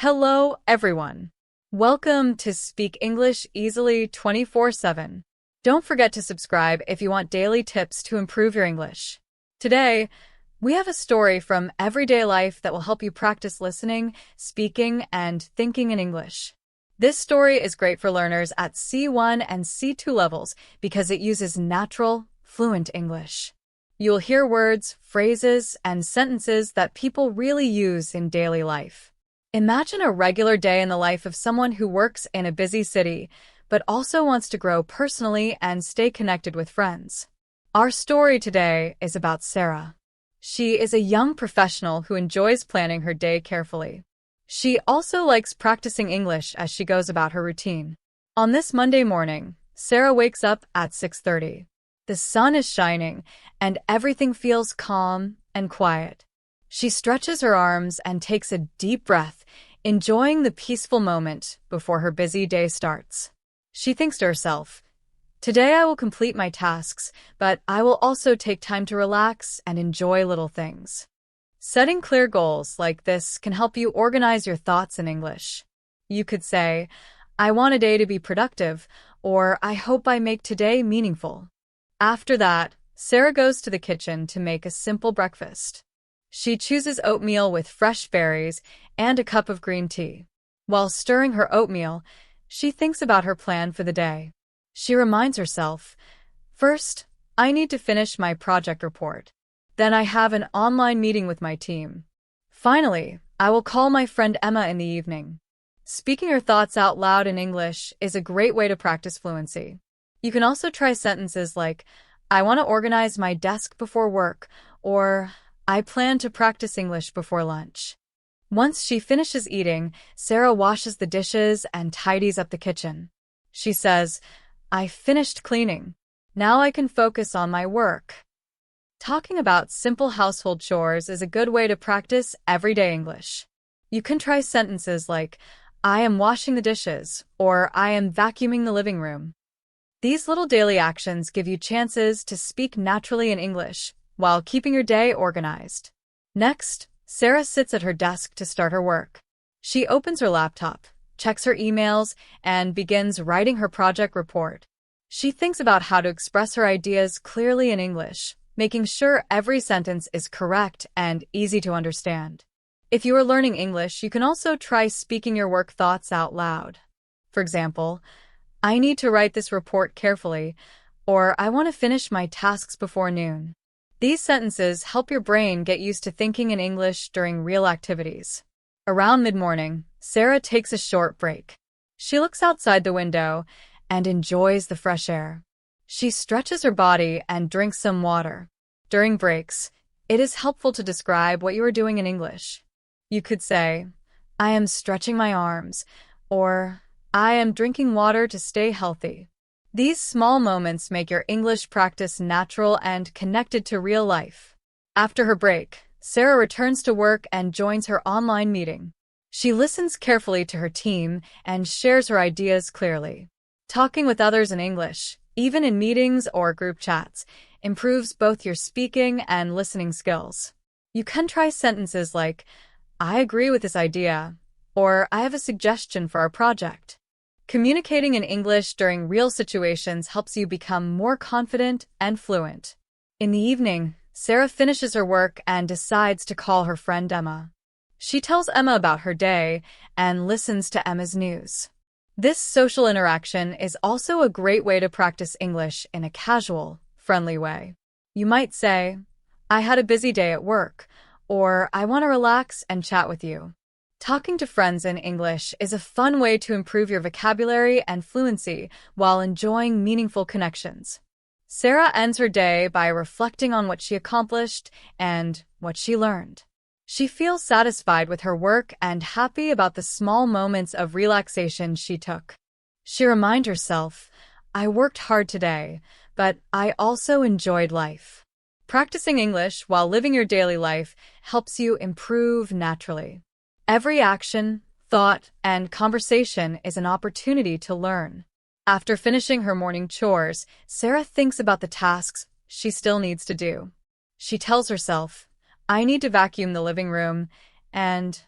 Hello, everyone. Welcome to Speak English Easily 24/7. Don't forget to subscribe if you want daily tips to improve your English. Today, we have a story from everyday life that will help you practice listening, speaking, and thinking in English. This story is great for learners at C1 and C2 levels because it uses natural, fluent English. You'll hear words, phrases, and sentences that people really use in daily life. Imagine a regular day in the life of someone who works in a busy city, but also wants to grow personally and stay connected with friends. Our story today is about Sarah. She is a young professional who enjoys planning her day carefully. She also likes practicing English as she goes about her routine. On this Monday morning, Sarah wakes up at 6:30. The sun is shining, and everything feels calm and quiet. She stretches her arms and takes a deep breath, enjoying the peaceful moment before her busy day starts. She thinks to herself, "Today I will complete my tasks, but I will also take time to relax and enjoy little things." Setting clear goals like this can help you organize your thoughts in English. You could say, "I want a day to be productive," or "I hope I make today meaningful." After that, Sarah goes to the kitchen to make a simple breakfast. She chooses oatmeal with fresh berries and a cup of green tea. While stirring her oatmeal, she thinks about her plan for the day. She reminds herself, "First, I need to finish my project report. Then I have an online meeting with my team. Finally, I will call my friend Emma in the evening." Speaking her thoughts out loud in English is a great way to practice fluency. You can also try sentences like, "I want to organize my desk before work," or "I plan to practice English before lunch." Once she finishes eating, Sarah washes the dishes and tidies up the kitchen. She says, "I finished cleaning. Now I can focus on my work." Talking about simple household chores is a good way to practice everyday English. You can try sentences like, "I am washing the dishes," or "I am vacuuming the living room." These little daily actions give you chances to speak naturally in English while keeping your day organized. Next, Sarah sits at her desk to start her work. She opens her laptop, checks her emails, and begins writing her project report. She thinks about how to express her ideas clearly in English, making sure every sentence is correct and easy to understand. If you are learning English, you can also try speaking your work thoughts out loud. For example, "I need to write this report carefully," or "I want to finish my tasks before noon." These sentences help your brain get used to thinking in English during real activities. Around mid-morning, Sarah takes a short break. She looks outside the window and enjoys the fresh air. She stretches her body and drinks some water. During breaks, it is helpful to describe what you are doing in English. You could say, "I am stretching my arms," or "I am drinking water to stay healthy." These small moments make your English practice natural and connected to real life. After her break, Sarah returns to work and joins her online meeting. She listens carefully to her team and shares her ideas clearly. Talking with others in English, even in meetings or group chats, improves both your speaking and listening skills. You can try sentences like, "I agree with this idea," or "I have a suggestion for our project." Communicating in English during real situations helps you become more confident and fluent. In the evening, Sarah finishes her work and decides to call her friend Emma. She tells Emma about her day and listens to Emma's news. This social interaction is also a great way to practice English in a casual, friendly way. You might say, "I had a busy day at work," or "I want to relax and chat with you." Talking to friends in English is a fun way to improve your vocabulary and fluency while enjoying meaningful connections. Sarah ends her day by reflecting on what she accomplished and what she learned. She feels satisfied with her work and happy about the small moments of relaxation she took. She reminds herself, "I worked hard today, but I also enjoyed life." Practicing English while living your daily life helps you improve naturally. Every action, thought, and conversation is an opportunity to learn. After finishing her morning chores, Sarah thinks about the tasks she still needs to do. She tells herself, "I need to vacuum the living room," and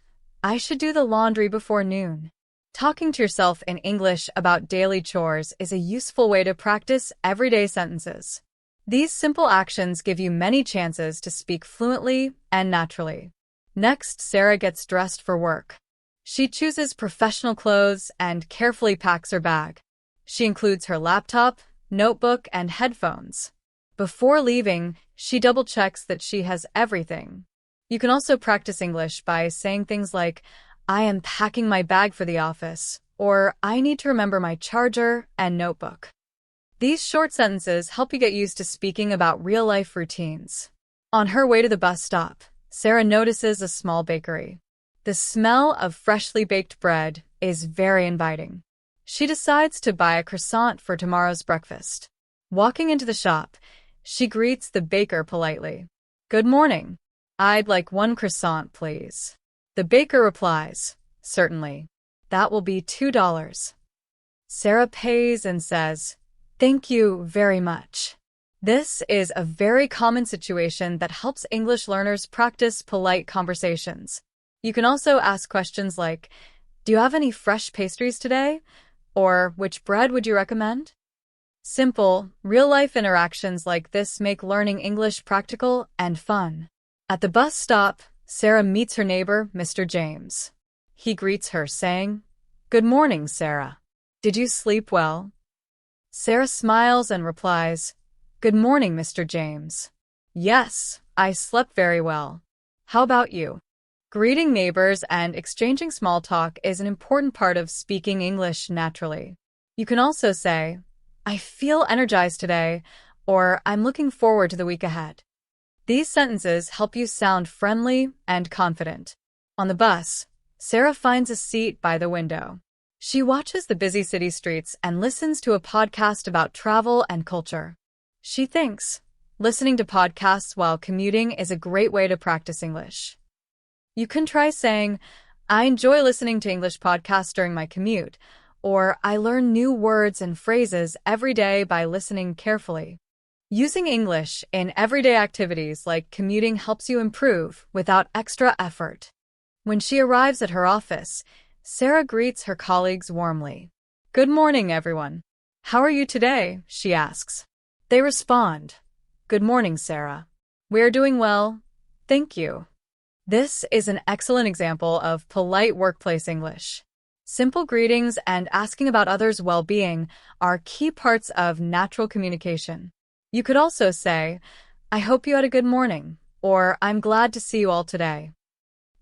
I should do the laundry before noon. Talking to yourself in English about daily chores is a useful way to practice everyday sentences. These simple actions give you many chances to speak fluently and naturally. Next, Sarah gets dressed for work. She chooses professional clothes and carefully packs her bag. She includes her laptop, notebook, and headphones. Before leaving, she double-checks that she has everything. You can also practice English by saying things like, I am packing my bag for the office, or I need to remember my charger and notebook. These short sentences help you get used to speaking about real-life routines. On her way to the bus stop, Sarah notices a small bakery. The smell of freshly baked bread is very inviting. She decides to buy a croissant for tomorrow's breakfast. Walking into the shop, she greets the baker politely. Good morning. I'd like one croissant, please. The baker replies, certainly. That will be $2. Sarah pays and says, thank you very much. This is a very common situation that helps English learners practice polite conversations. You can also ask questions like, do you have any fresh pastries today? Or which bread would you recommend? Simple, real-life interactions like this make learning English practical and fun. At the bus stop, Sarah meets her neighbor, Mr. James. He greets her, saying, good morning, Sarah. Did you sleep well? Sarah smiles and replies, good morning, Mr. James. Yes, I slept very well. How about you? Greeting neighbors and exchanging small talk is an important part of speaking English naturally. You can also say, I feel energized today, or I'm looking forward to the week ahead. These sentences help you sound friendly and confident. On the bus, Sarah finds a seat by the window. She watches the busy city streets and listens to a podcast about travel and culture. She thinks, listening to podcasts while commuting is a great way to practice English. You can try saying, I enjoy listening to English podcasts during my commute, or I learn new words and phrases every day by listening carefully. Using English in everyday activities like commuting helps you improve without extra effort. When she arrives at her office, Sarah greets her colleagues warmly. Good morning, everyone. How are you today? She asks. They respond, good morning, Sarah. We are doing well. Thank you. This is an excellent example of polite workplace English. Simple greetings and asking about others' well-being are key parts of natural communication. You could also say, I hope you had a good morning, or I'm glad to see you all today.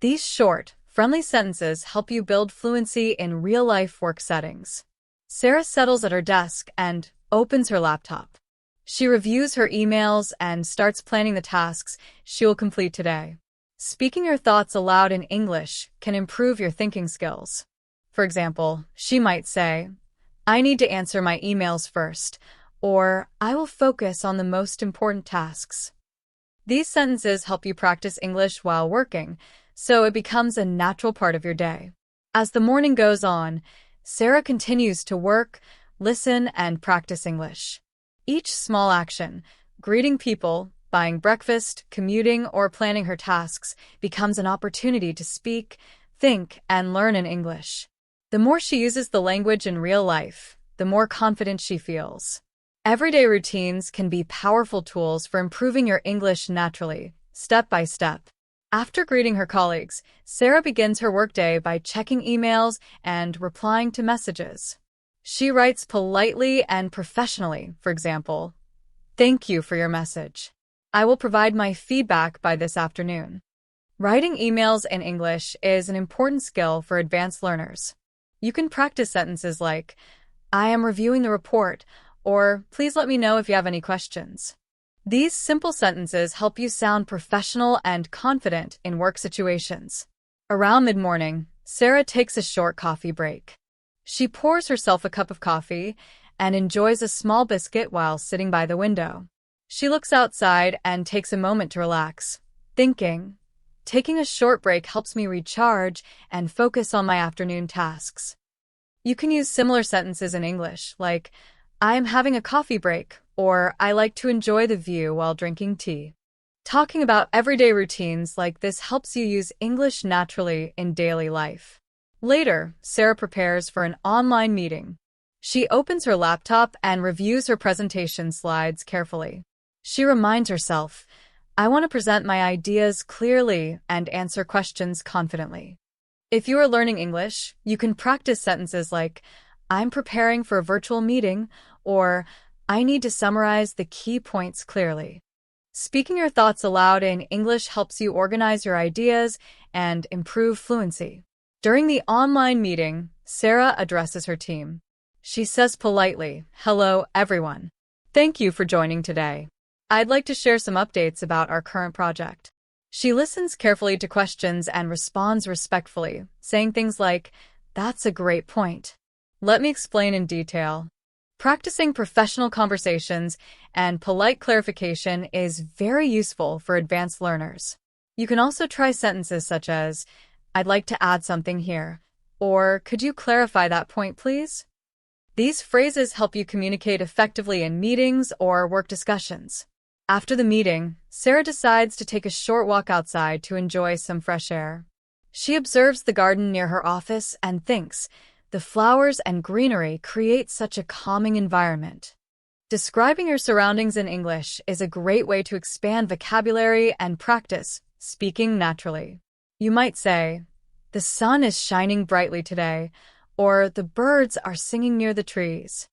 These short, friendly sentences help you build fluency in real-life work settings. Sarah settles at her desk and opens her laptop. She reviews her emails and starts planning the tasks she will complete today. Speaking your thoughts aloud in English can improve your thinking skills. For example, she might say, I need to answer my emails first, or I will focus on the most important tasks. These sentences help you practice English while working, so it becomes a natural part of your day. As the morning goes on, Sarah continues to work, listen, and practice English. Each small action, greeting people, buying breakfast, commuting, or planning her tasks, becomes an opportunity to speak, think, and learn in English. The more she uses the language in real life, the more confident she feels. Everyday routines can be powerful tools for improving your English naturally, step by step. After greeting her colleagues, Sarah begins her workday by checking emails and replying to messages. She writes politely and professionally, for example, thank you for your message. I will provide my feedback by this afternoon. Writing emails in English is an important skill for advanced learners. You can practice sentences like, I am reviewing the report, or please let me know if you have any questions. These simple sentences help you sound professional and confident in work situations. Around mid-morning, Sarah takes a short coffee break. She pours herself a cup of coffee and enjoys a small biscuit while sitting by the window. She looks outside and takes a moment to relax, thinking, taking a short break helps me recharge and focus on my afternoon tasks. You can use similar sentences in English, like, I am having a coffee break, or I like to enjoy the view while drinking tea. Talking about everyday routines like this helps you use English naturally in daily life. Later, Sarah prepares for an online meeting. She opens her laptop and reviews her presentation slides carefully. She reminds herself, I want to present my ideas clearly and answer questions confidently. If you are learning English, you can practice sentences like, I'm preparing for a virtual meeting, or I need to summarize the key points clearly. Speaking your thoughts aloud in English helps you organize your ideas and improve fluency. During the online meeting, Sarah addresses her team. She says politely, hello, everyone. Thank you for joining today. I'd like to share some updates about our current project. She listens carefully to questions and responds respectfully, saying things like, that's a great point. Let me explain in detail. Practicing professional conversations and polite clarification is very useful for advanced learners. You can also try sentences such as, I'd like to add something here, or could you clarify that point, please? These phrases help you communicate effectively in meetings or work discussions. After the meeting, Sarah decides to take a short walk outside to enjoy some fresh air. She observes the garden near her office and thinks, the flowers and greenery create such a calming environment. Describing your surroundings in English is a great way to expand vocabulary and practice speaking naturally. You might say, the sun is shining brightly today, or the birds are singing near the trees.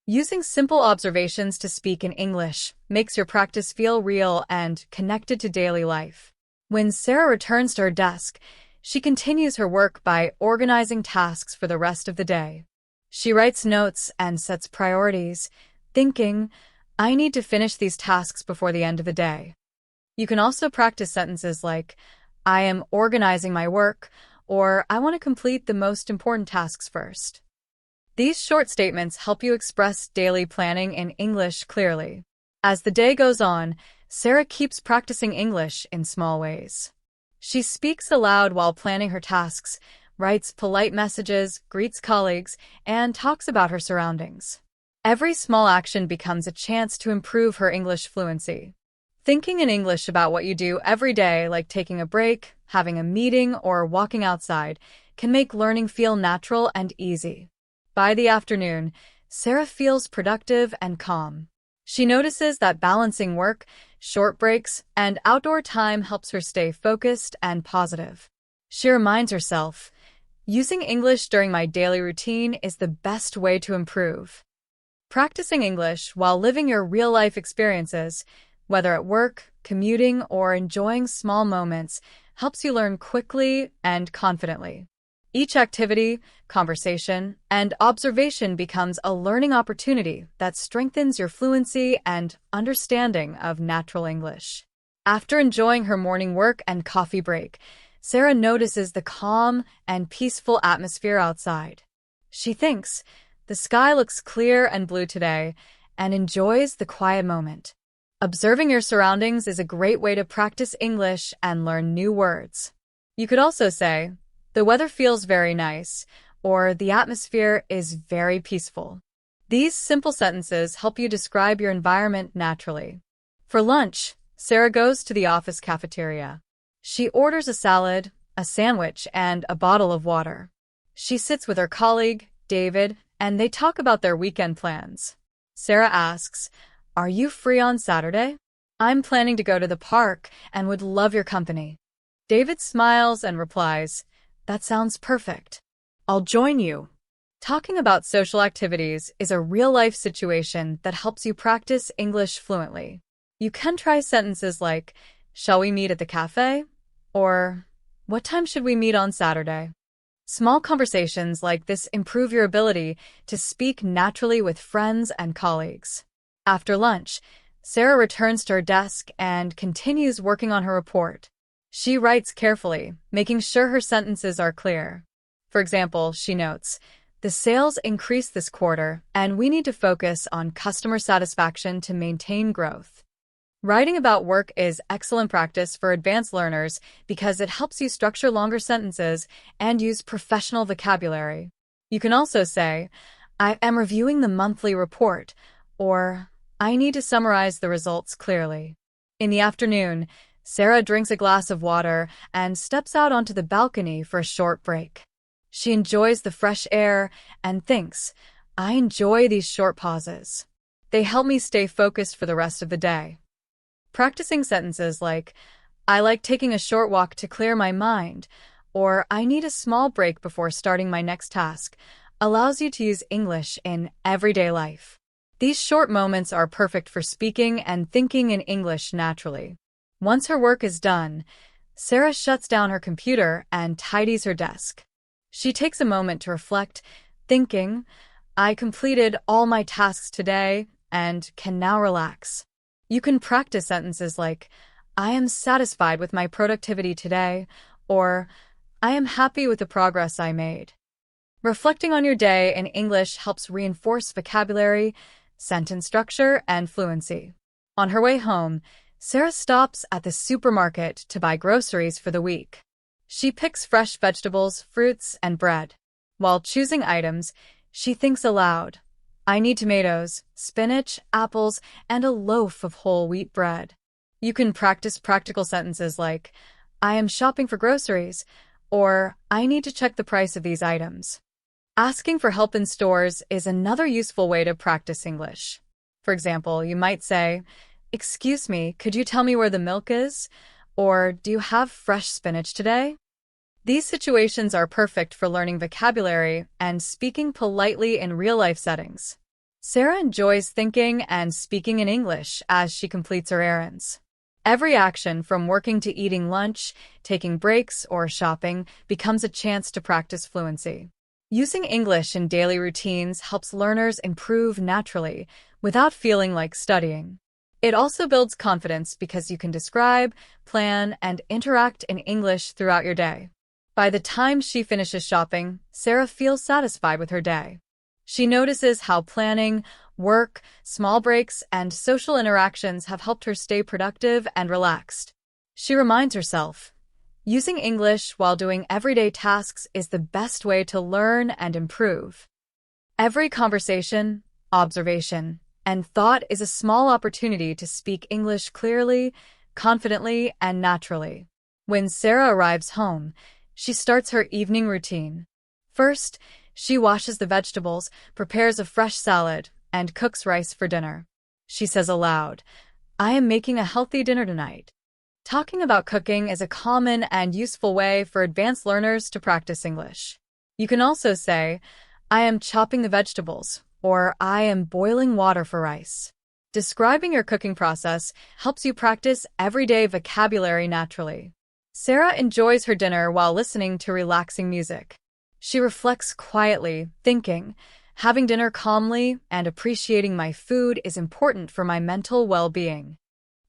Using simple observations to speak in English makes your practice feel real and connected to daily life. When Sarah returns to her desk, she continues her work by organizing tasks for the rest of the day. She writes notes and sets priorities, thinking, I need to finish these tasks before the end of the day. You can also practice sentences like, I am organizing my work, or I want to complete the most important tasks first. These short statements help you express daily planning in English clearly. As the day goes on, Sarah keeps practicing English in small ways. She speaks aloud while planning her tasks, writes polite messages, greets colleagues, and talks about her surroundings. Every small action becomes a chance to improve her English fluency. Thinking in English about what you do every day, like taking a break, having a meeting, or walking outside, can make learning feel natural and easy. By the afternoon, Sarah feels productive and calm. She notices that balancing work, short breaks, and outdoor time helps her stay focused and positive. She reminds herself, using English during my daily routine is the best way to improve. Practicing English while living your real-life experiences, whether at work, commuting, or enjoying small moments, helps you learn quickly and confidently. Each activity, conversation, and observation becomes a learning opportunity that strengthens your fluency and understanding of natural English. After enjoying her morning work and coffee break, Sarah notices the calm and peaceful atmosphere outside. She thinks, the sky looks clear and blue today, and enjoys the quiet moment. Observing your surroundings is a great way to practice English and learn new words. You could also say, the weather feels very nice, or the atmosphere is very peaceful. These simple sentences help you describe your environment naturally. For lunch, Sarah goes to the office cafeteria. She orders a salad, a sandwich, and a bottle of water. She sits with her colleague, David, and they talk about their weekend plans. Sarah asks, are you free on Saturday? I'm planning to go to the park and would love your company. David smiles and replies, that sounds perfect. I'll join you. Talking about social activities is a real-life situation that helps you practice English fluently. You can try sentences like, shall we meet at the cafe? Or, what time should we meet on Saturday? Small conversations like this improve your ability to speak naturally with friends and colleagues. After lunch, Sarah returns to her desk and continues working on her report. She writes carefully, making sure her sentences are clear. For example, she notes, the sales increased this quarter, and we need to focus on customer satisfaction to maintain growth. Writing about work is excellent practice for advanced learners because it helps you structure longer sentences and use professional vocabulary. You can also say, I am reviewing the monthly report, or I need to summarize the results clearly. In the afternoon, Sarah drinks a glass of water and steps out onto the balcony for a short break. She enjoys the fresh air and thinks, I enjoy these short pauses. They help me stay focused for the rest of the day. Practicing sentences like, I like taking a short walk to clear my mind, or I need a small break before starting my next task, allows you to use English in everyday life. These short moments are perfect for speaking and thinking in English naturally. Once her work is done, Sarah shuts down her computer and tidies her desk. She takes a moment to reflect, thinking, I completed all my tasks today and can now relax. You can practice sentences like, I am satisfied with my productivity today, or I am happy with the progress I made. Reflecting on your day in English helps reinforce vocabulary, sentence structure, and fluency. On her way home, Sarah stops at the supermarket to buy groceries for the week. She picks fresh vegetables, fruits, and bread. While choosing items, she thinks aloud, I need tomatoes, spinach, apples, and a loaf of whole wheat bread. You can practice practical sentences like, I am shopping for groceries, or I need to check the price of these items. Asking for help in stores is another useful way to practice English. For example, you might say, excuse me, could you tell me where the milk is? Or do you have fresh spinach today? These situations are perfect for learning vocabulary and speaking politely in real-life settings. Sarah enjoys thinking and speaking in English as she completes her errands. Every action, from working to eating lunch, taking breaks, or shopping, becomes a chance to practice fluency. Using English in daily routines helps learners improve naturally, without feeling like studying. It also builds confidence because you can describe, plan, and interact in English throughout your day. By the time she finishes shopping, Sarah feels satisfied with her day. She notices how planning, work, small breaks, and social interactions have helped her stay productive and relaxed. She reminds herself, using English while doing everyday tasks is the best way to learn and improve. Every conversation, observation, and thought is a small opportunity to speak English clearly, confidently, and naturally. When Sarah arrives home, she starts her evening routine. First, she washes the vegetables, prepares a fresh salad, and cooks rice for dinner. She says aloud, I am making a healthy dinner tonight. Talking about cooking is a common and useful way for advanced learners to practice English. You can also say, I am chopping the vegetables, or I am boiling water for rice. Describing your cooking process helps you practice everyday vocabulary naturally. Sarah enjoys her dinner while listening to relaxing music. She reflects quietly, thinking, having dinner calmly and appreciating my food is important for my mental well-being.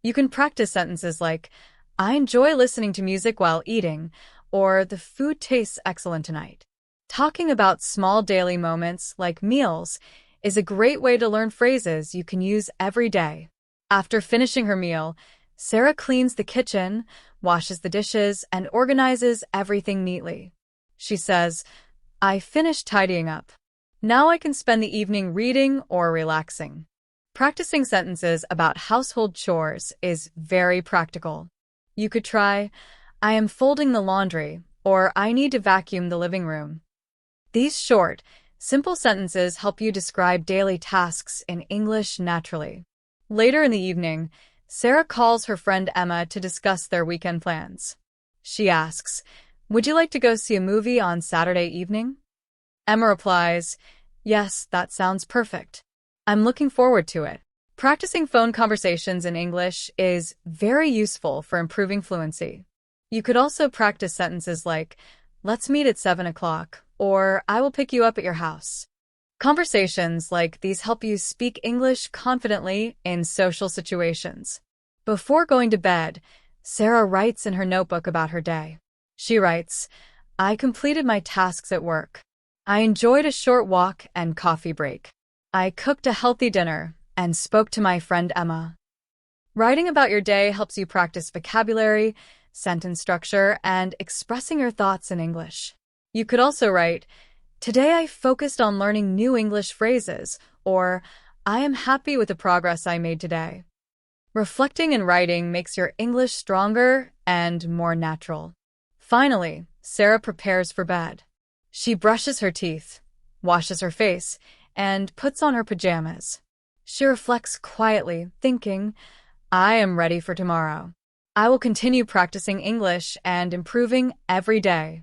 You can practice sentences like, I enjoy listening to music while eating, or the food tastes excellent tonight. Talking about small daily moments, like meals, is a great way to learn phrases you can use every day. After finishing her meal, Sarah cleans the kitchen, washes the dishes, and organizes everything neatly. She says, I finished tidying up. Now I can spend the evening reading or relaxing. Practicing sentences about household chores is very practical. You could try, I am folding the laundry, or I need to vacuum the living room. These short, simple sentences help you describe daily tasks in English naturally. Later in the evening, Sarah calls her friend Emma to discuss their weekend plans. She asks, would you like to go see a movie on Saturday evening? Emma replies, yes, that sounds perfect. I'm looking forward to it. Practicing phone conversations in English is very useful for improving fluency. You could also practice sentences like, let's meet at 7 o'clock, or I will pick you up at your house. Conversations like these help you speak English confidently in social situations. Before going to bed, Sarah writes in her notebook about her day. She writes, I completed my tasks at work. I enjoyed a short walk and coffee break. I cooked a healthy dinner and spoke to my friend Emma. Writing about your day helps you practice vocabulary, sentence structure, and expressing your thoughts in English. You could also write, today I focused on learning new English phrases, or I am happy with the progress I made today. Reflecting and writing makes your English stronger and more natural. Finally, Sarah prepares for bed. She brushes her teeth, washes her face, and puts on her pajamas. She reflects quietly, thinking, I am ready for tomorrow. I will continue practicing English and improving every day.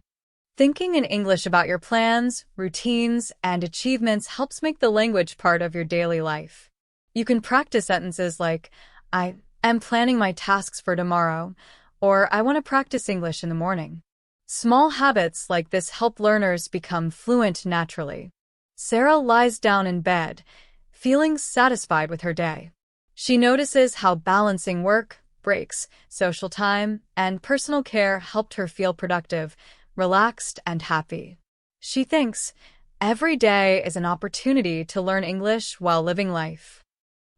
Thinking in English about your plans, routines, and achievements helps make the language part of your daily life. You can practice sentences like, I am planning my tasks for tomorrow, or I want to practice English in the morning. Small habits like this help learners become fluent naturally. Sarah lies down in bed, feeling satisfied with her day. She notices how balancing work, breaks, social time, and personal care helped her feel productive, relaxed, and happy. She thinks, every day is an opportunity to learn English while living life.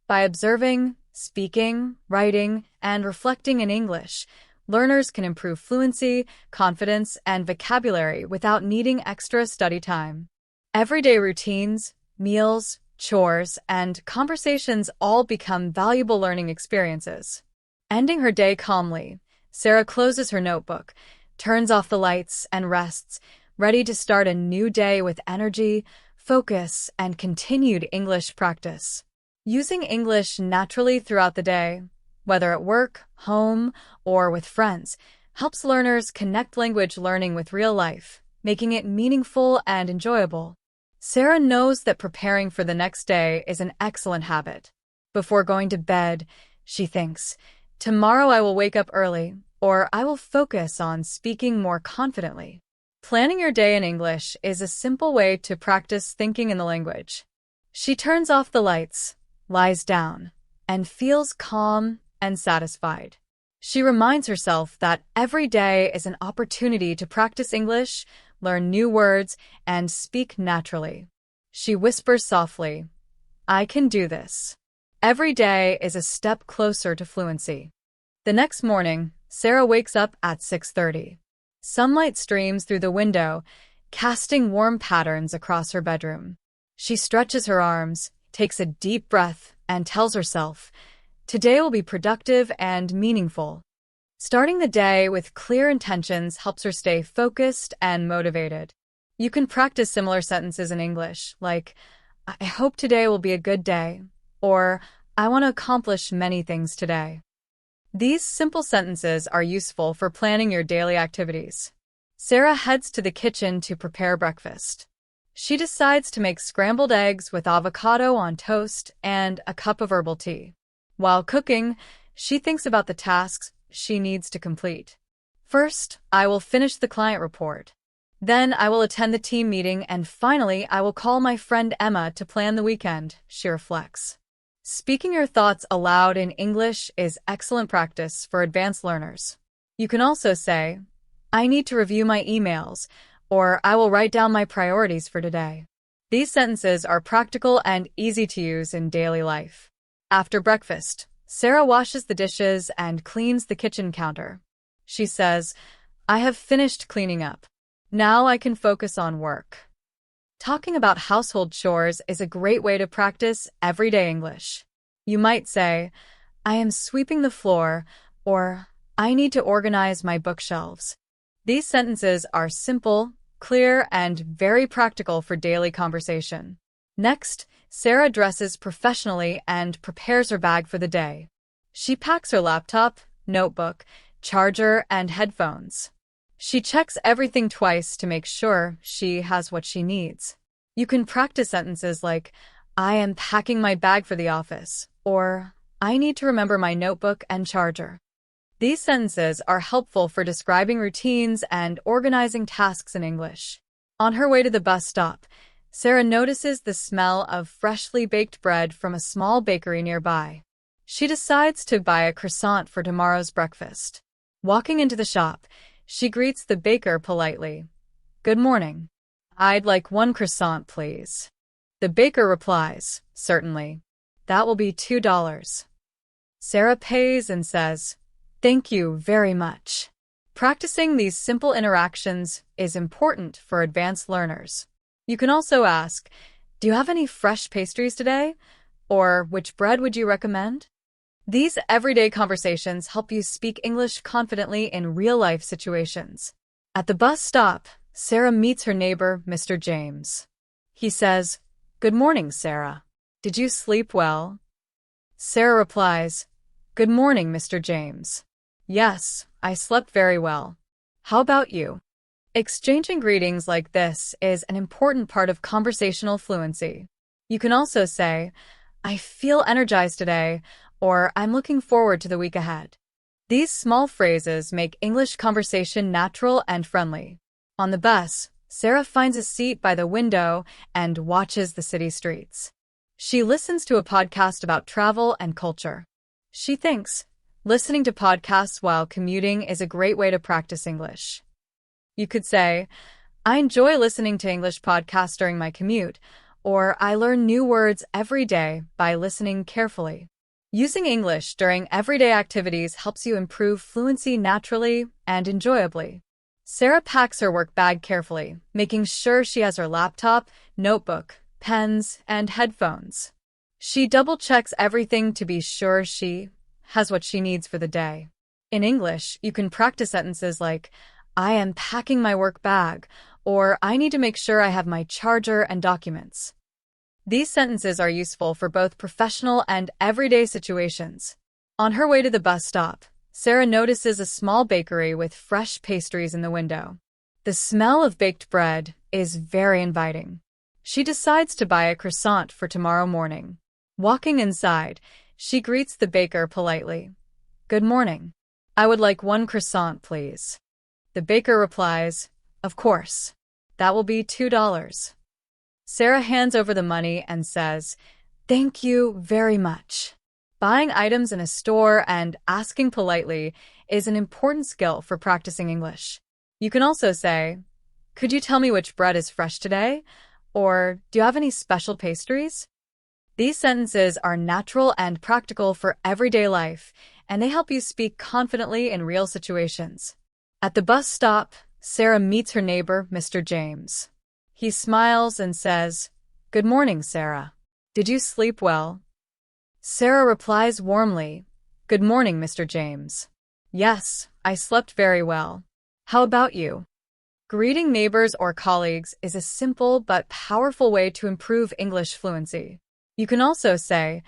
By observing, speaking, writing, and reflecting in English, learners can improve fluency, confidence, and vocabulary without needing extra study time. Everyday routines, meals, chores, and conversations all become valuable learning experiences. Ending her day calmly, Sarah closes her notebook, turns off the lights, and rests, ready to start a new day with energy, focus, and continued English practice. Using English naturally throughout the day, whether at work, home, or with friends, helps learners connect language learning with real life, making it meaningful and enjoyable. Sarah knows that preparing for the next day is an excellent habit. Before going to bed, she thinks, tomorrow I will wake up early, or I will focus on speaking more confidently. Planning your day in English is a simple way to practice thinking in the language. She turns off the lights, lies down, and feels calm and satisfied. She reminds herself that every day is an opportunity to practice English, learn new words, and speak naturally. She whispers softly, I can do this. Every day is a step closer to fluency. The next morning, Sarah wakes up at 6:30. Sunlight streams through the window, casting warm patterns across her bedroom. She stretches her arms, takes a deep breath, and tells herself, today will be productive and meaningful. Starting the day with clear intentions helps her stay focused and motivated. You can practice similar sentences in English, like, I hope today will be a good day, or I want to accomplish many things today. These simple sentences are useful for planning your daily activities. Sarah heads to the kitchen to prepare breakfast. She decides to make scrambled eggs with avocado on toast and a cup of herbal tea. While cooking, she thinks about the tasks she needs to complete. First, I will finish the client report. Then I will attend the team meeting, and finally I will call my friend Emma to plan the weekend, she reflects. Speaking your thoughts aloud in English is excellent practice for advanced learners. You can also say, I need to review my emails, or I will write down my priorities for today. These sentences are practical and easy to use in daily life. After breakfast, Sarah washes the dishes and cleans the kitchen counter. She says, I have finished cleaning up. Now I can focus on work. Talking about household chores is a great way to practice everyday English. You might say, I am sweeping the floor, or I need to organize my bookshelves. These sentences are simple, clear, and very practical for daily conversation. Next, Sarah dresses professionally and prepares her bag for the day. She packs her laptop, notebook, charger, and headphones. She checks everything twice to make sure she has what she needs. You can practice sentences like, I am packing my bag for the office, or I need to remember my notebook and charger. These sentences are helpful for describing routines and organizing tasks in English. On her way to the bus stop, Sarah notices the smell of freshly baked bread from a small bakery nearby. She decides to buy a croissant for tomorrow's breakfast. Walking into the shop, she greets the baker politely. Good morning. I'd like one croissant, please. The baker replies, certainly. That will be $2. Sarah pays and says, thank you very much. Practicing these simple interactions is important for advanced learners. You can also ask, do you have any fresh pastries today? Or which bread would you recommend? These everyday conversations help you speak English confidently in real-life situations. At the bus stop, Sarah meets her neighbor, Mr. James. He says, "Good morning, Sarah. Did you sleep well?" Sarah replies, "Good morning, Mr. James. Yes, I slept very well. How about you?" Exchanging greetings like this is an important part of conversational fluency. You can also say, "I feel energized today," or "I'm looking forward to the week ahead." These small phrases make English conversation natural and friendly. On the bus, Sarah finds a seat by the window and watches the city streets. She listens to a podcast about travel and culture. She thinks, listening to podcasts while commuting is a great way to practice English. You could say, "I enjoy listening to English podcasts during my commute," or "I learn new words every day by listening carefully." Using English during everyday activities helps you improve fluency naturally and enjoyably. Sarah packs her work bag carefully, making sure she has her laptop, notebook, pens, and headphones. She double-checks everything to be sure she has what she needs for the day. In English, you can practice sentences like, "I am packing my work bag," or "I need to make sure I have my charger and documents." These sentences are useful for both professional and everyday situations. On her way to the bus stop, Sarah notices a small bakery with fresh pastries in the window. The smell of baked bread is very inviting. She decides to buy a croissant for tomorrow morning. Walking inside, she greets the baker politely. "Good morning. I would like one croissant, please." The baker replies, "Of course. That will be $2. Sarah hands over the money and says, "Thank you very much." Buying items in a store and asking politely is an important skill for practicing English. You can also say, "Could you tell me which bread is fresh today?" Or, "Do you have any special pastries?" These sentences are natural and practical for everyday life, and they help you speak confidently in real situations. At the bus stop, Sarah meets her neighbor, Mr. James. He smiles and says, "Good morning, Sarah. Did you sleep well?" Sarah replies warmly, "Good morning, Mr. James. Yes, I slept very well. How about you?" Greeting neighbors or colleagues is a simple but powerful way to improve English fluency. You can also say,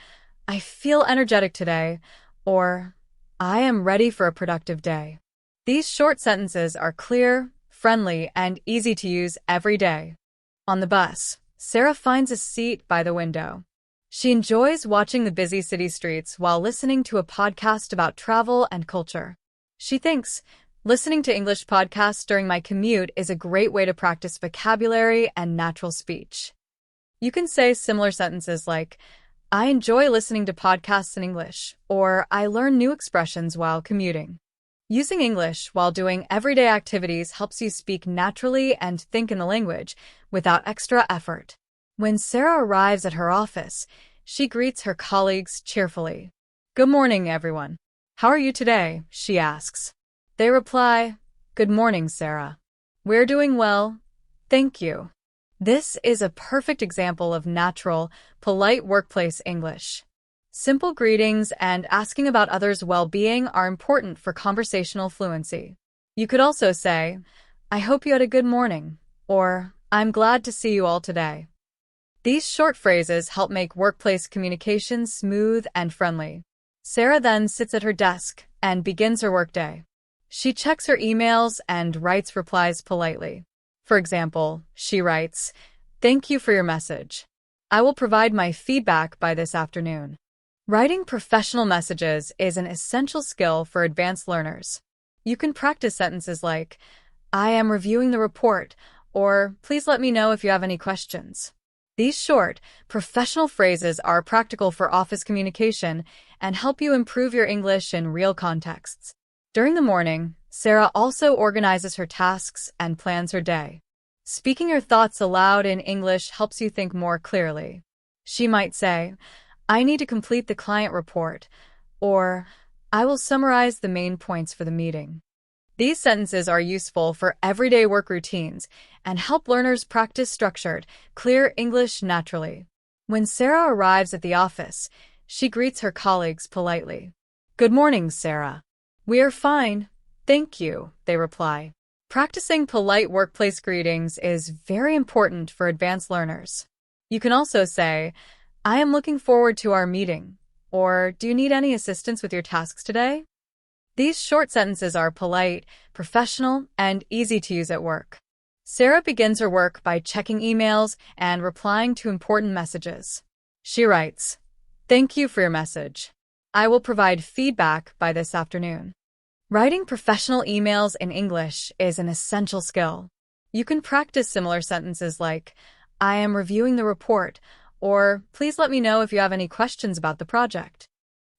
"I feel energetic today," or "I am ready for a productive day." These short sentences are clear, friendly, and easy to use every day. On the bus, Sarah finds a seat by the window. She enjoys watching the busy city streets while listening to a podcast about travel and culture. She thinks, listening to English podcasts during my commute is a great way to practice vocabulary and natural speech. You can say similar sentences like, "I enjoy listening to podcasts in English," or "I learn new expressions while commuting." Using English while doing everyday activities helps you speak naturally and think in the language without extra effort. When Sarah arrives at her office, she greets her colleagues cheerfully. "Good morning, everyone. How are you today?" she asks. They reply, "Good morning, Sarah. We're doing well. Thank you." This is a perfect example of natural, polite workplace English. Simple greetings and asking about others' well-being are important for conversational fluency. You could also say, "I hope you had a good morning," or "I'm glad to see you all today." These short phrases help make workplace communication smooth and friendly. Sarah then sits at her desk and begins her workday. She checks her emails and writes replies politely. For example, she writes, "Thank you for your message. I will provide my feedback by this afternoon." Writing professional messages is an essential skill for advanced learners. You can practice sentences like, "I am reviewing the report," or "Please let me know if you have any questions." These short, professional phrases are practical for office communication and help you improve your English in real contexts. During the morning, Sarah also organizes her tasks and plans her day. Speaking your thoughts aloud in English helps you think more clearly. She might say, "I need to complete the client report," or "I will summarize the main points for the meeting." These sentences are useful for everyday work routines and help learners practice structured, clear English naturally. When Sarah arrives at the office, She greets her colleagues politely. "Good morning, Sarah." "We are fine, thank you," they reply. Practicing polite workplace greetings is very important for advanced learners. You can also say, "I am looking forward to our meeting," or "Do you need any assistance with your tasks today?" These short sentences are polite, professional, and easy to use at work. Sarah begins her work by checking emails and replying to important messages. She writes, "Thank you for your message. I will provide feedback by this afternoon." Writing professional emails in English is an essential skill. You can practice similar sentences like, "I am reviewing the report," or "Please let me know if you have any questions about the project."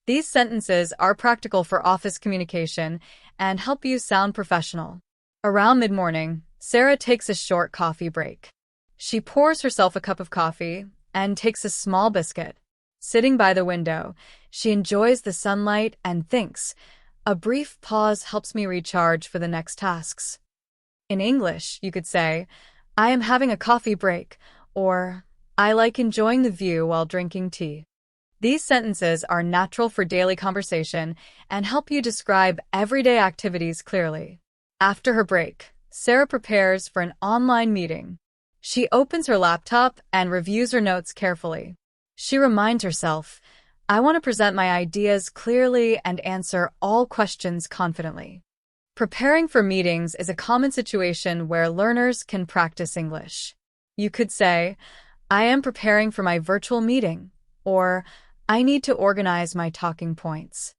These sentences are practical for office communication and help you sound professional. Around mid-morning, Sarah takes a short coffee break. She pours herself a cup of coffee and takes a small biscuit. Sitting by the window, she enjoys the sunlight and thinks, "A brief pause helps me recharge for the next tasks." In English, you could say, "I am having a coffee break," or "I like enjoying the view while drinking tea." These sentences are natural for daily conversation and help you describe everyday activities clearly. After her break, Sarah prepares for an online meeting. She opens her laptop and reviews her notes carefully. She reminds herself, "I want to present my ideas clearly and answer all questions confidently." Preparing for meetings is a common situation where learners can practice English. You could say, "I am preparing for my virtual meeting," or "I need to organize my talking points."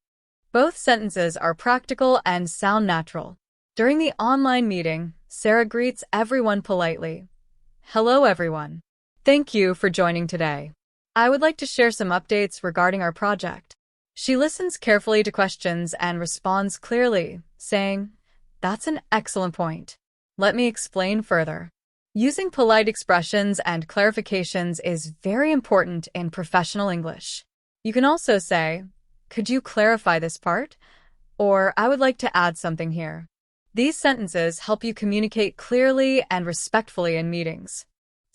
Both sentences are practical and sound natural. During the online meeting, Sarah greets everyone politely. "Hello, everyone. Thank you for joining today. I would like to share some updates regarding our project." She listens carefully to questions and responds clearly, saying, "That's an excellent point. Let me explain further." Using polite expressions and clarifications is very important in professional English. You can also say, "Could you clarify this part?" or "I would like to add something here." These sentences help you communicate clearly and respectfully in meetings.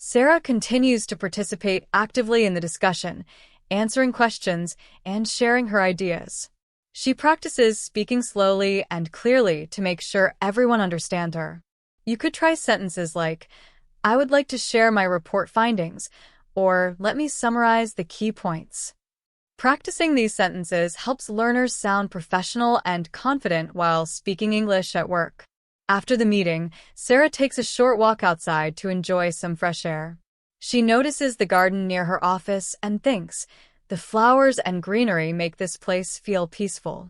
Sarah continues to participate actively in the discussion, answering questions and sharing her ideas. She practices speaking slowly and clearly to make sure everyone understands her. You could try sentences like, "I would like to share my report findings," or "Let me summarize the key points." Practicing these sentences helps learners sound professional and confident while speaking English at work. After the meeting, Sarah takes a short walk outside to enjoy some fresh air. She notices the garden near her office and thinks, "The flowers and greenery make this place feel peaceful."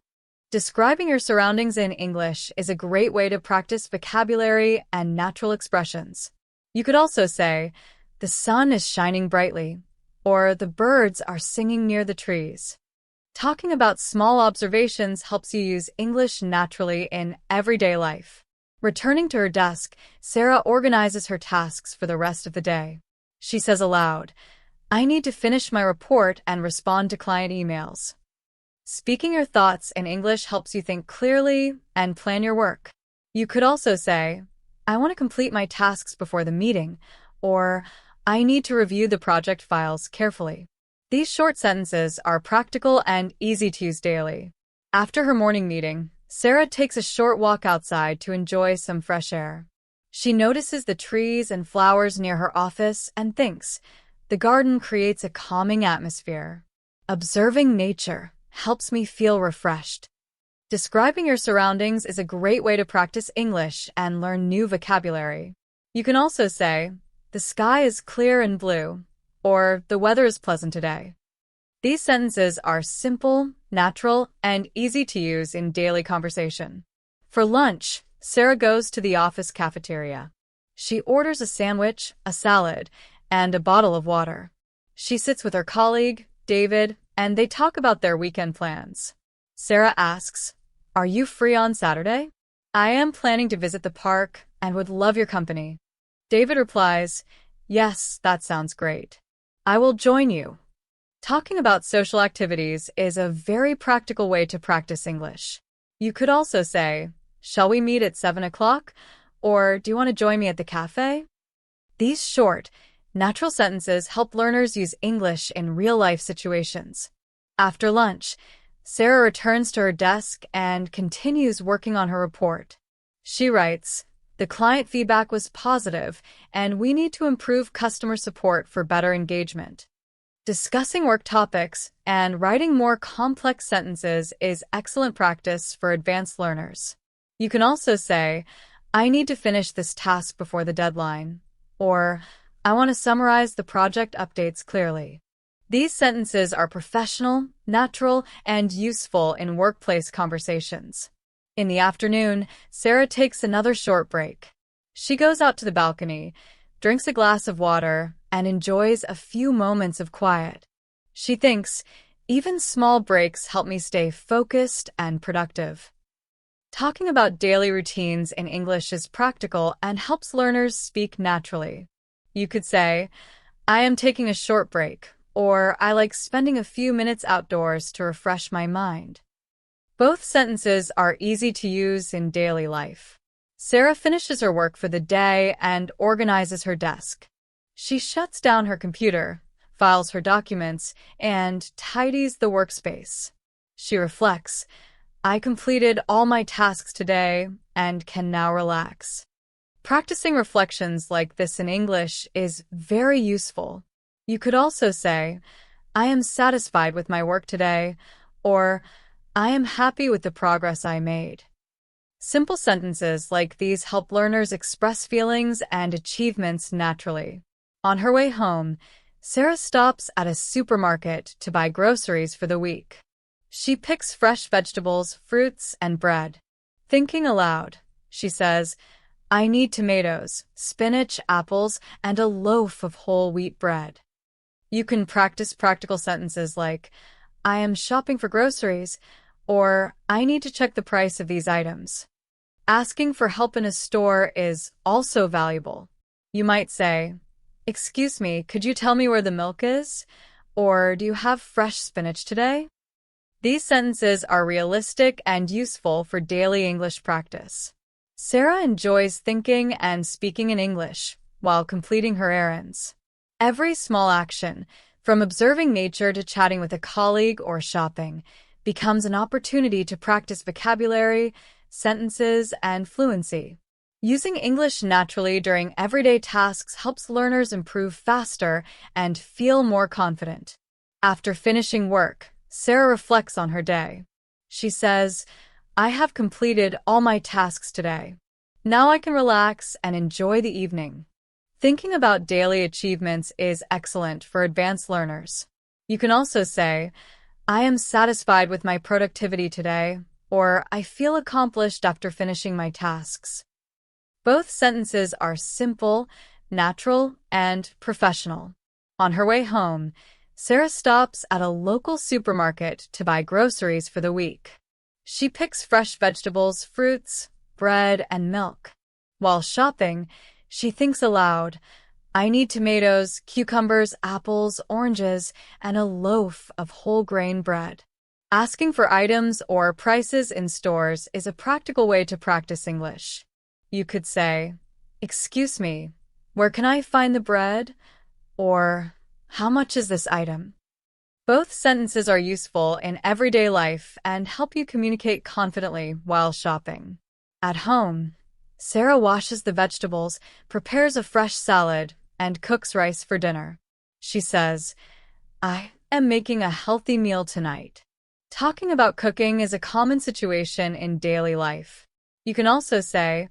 Describing your surroundings in English is a great way to practice vocabulary and natural expressions. You could also say, "The sun is shining brightly," or "The birds are singing near the trees." Talking about small observations helps you use English naturally in everyday life. Returning to her desk, Sarah organizes her tasks for the rest of the day. She says aloud, "I need to finish my report and respond to client emails." Speaking your thoughts in English helps you think clearly and plan your work. You could also say, "I want to complete my tasks before the meeting," or "I need to review the project files carefully." These short sentences are practical and easy to use daily. After her morning meeting, Sarah takes a short walk outside to enjoy some fresh air. She notices the trees and flowers near her office and thinks, "The garden creates a calming atmosphere. Observing nature helps me feel refreshed." Describing your surroundings is a great way to practice English and learn new vocabulary. You can also say, "The sky is clear and blue," or "The weather is pleasant today." These sentences are simple, natural, and easy to use in daily conversation. For lunch, Sarah goes to the office cafeteria. She orders a sandwich, a salad, and a bottle of water. She sits with her colleague, David, and they talk about their weekend plans. Sarah asks, "Are you free on Saturday? I am planning to visit the park and would love your company." David replies, "Yes, that sounds great. I will join you." Talking about social activities is a very practical way to practice English. You could also say, "Shall we meet at 7 o'clock?" or "Do you want to join me at the cafe?" These short, natural sentences help learners use English in real-life situations. After lunch, Sarah returns to her desk and continues working on her report. She writes, "The client feedback was positive, and we need to improve customer support for better engagement." Discussing work topics and writing more complex sentences is excellent practice for advanced learners. You can also say, "I need to finish this task before the deadline," or "I want to summarize the project updates clearly." These sentences are professional, natural, and useful in workplace conversations. In the afternoon, Sarah takes another short break. She goes out to the balcony, drinks a glass of water, and enjoys a few moments of quiet. She thinks, "Even small breaks help me stay focused and productive." Talking about daily routines in English is practical and helps learners speak naturally. You could say, "I am taking a short break," or "I like spending a few minutes outdoors to refresh my mind." Both sentences are easy to use in daily life. Sarah finishes her work for the day and organizes her desk. She shuts down her computer, files her documents, and tidies the workspace. She reflects, "I completed all my tasks today and can now relax." Practicing reflections like this in English is very useful. You could also say, "I am satisfied with my work today," or "I am happy with the progress I made." Simple sentences like these help learners express feelings and achievements naturally. On her way home, Sarah stops at a supermarket to buy groceries for the week. She picks fresh vegetables, fruits, and bread. Thinking aloud, she says, "I need tomatoes, spinach, apples, and a loaf of whole wheat bread." You can practice practical sentences like, "I am shopping for groceries," or "I need to check the price of these items." Asking for help in a store is also valuable. You might say, "Excuse me, could you tell me where the milk is?" Or "Do you have fresh spinach today?" These sentences are realistic and useful for daily English practice. Sarah enjoys thinking and speaking in English while completing her errands. Every small action, from observing nature to chatting with a colleague or shopping, becomes an opportunity to practice vocabulary, sentences, and fluency. Using English naturally during everyday tasks helps learners improve faster and feel more confident. After finishing work, Sarah reflects on her day. She says, "I have completed all my tasks today. Now I can relax and enjoy the evening." Thinking about daily achievements is excellent for advanced learners. You can also say, "I am satisfied with my productivity today," or "I feel accomplished after finishing my tasks." Both sentences are simple, natural, and professional. On her way home, Sarah stops at a local supermarket to buy groceries for the week. She picks fresh vegetables, fruits, bread, and milk. While shopping, she thinks aloud, "I need tomatoes, cucumbers, apples, oranges, and a loaf of whole grain bread." Asking for items or prices in stores is a practical way to practice English. You could say, "Excuse me, where can I find the bread?" Or "How much is this item?" Both sentences are useful in everyday life and help you communicate confidently while shopping. At home, Sarah washes the vegetables, prepares a fresh salad, and cooks rice for dinner. She says, "I am making a healthy meal tonight." Talking about cooking is a common situation in daily life. You can also say,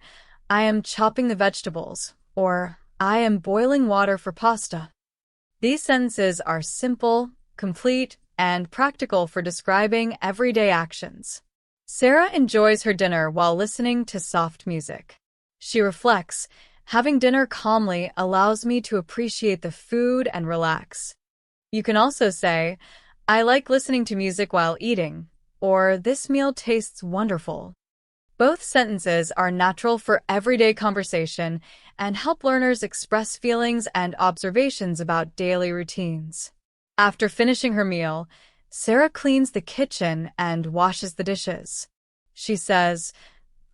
"I am chopping the vegetables," or "I am boiling water for pasta." These sentences are simple, complete, and practical for describing everyday actions. Sarah enjoys her dinner while listening to soft music. She reflects, "Having dinner calmly allows me to appreciate the food and relax." You can also say, "I like listening to music while eating," or "This meal tastes wonderful." Both sentences are natural for everyday conversation and help learners express feelings and observations about daily routines. After finishing her meal, Sarah cleans the kitchen and washes the dishes. She says,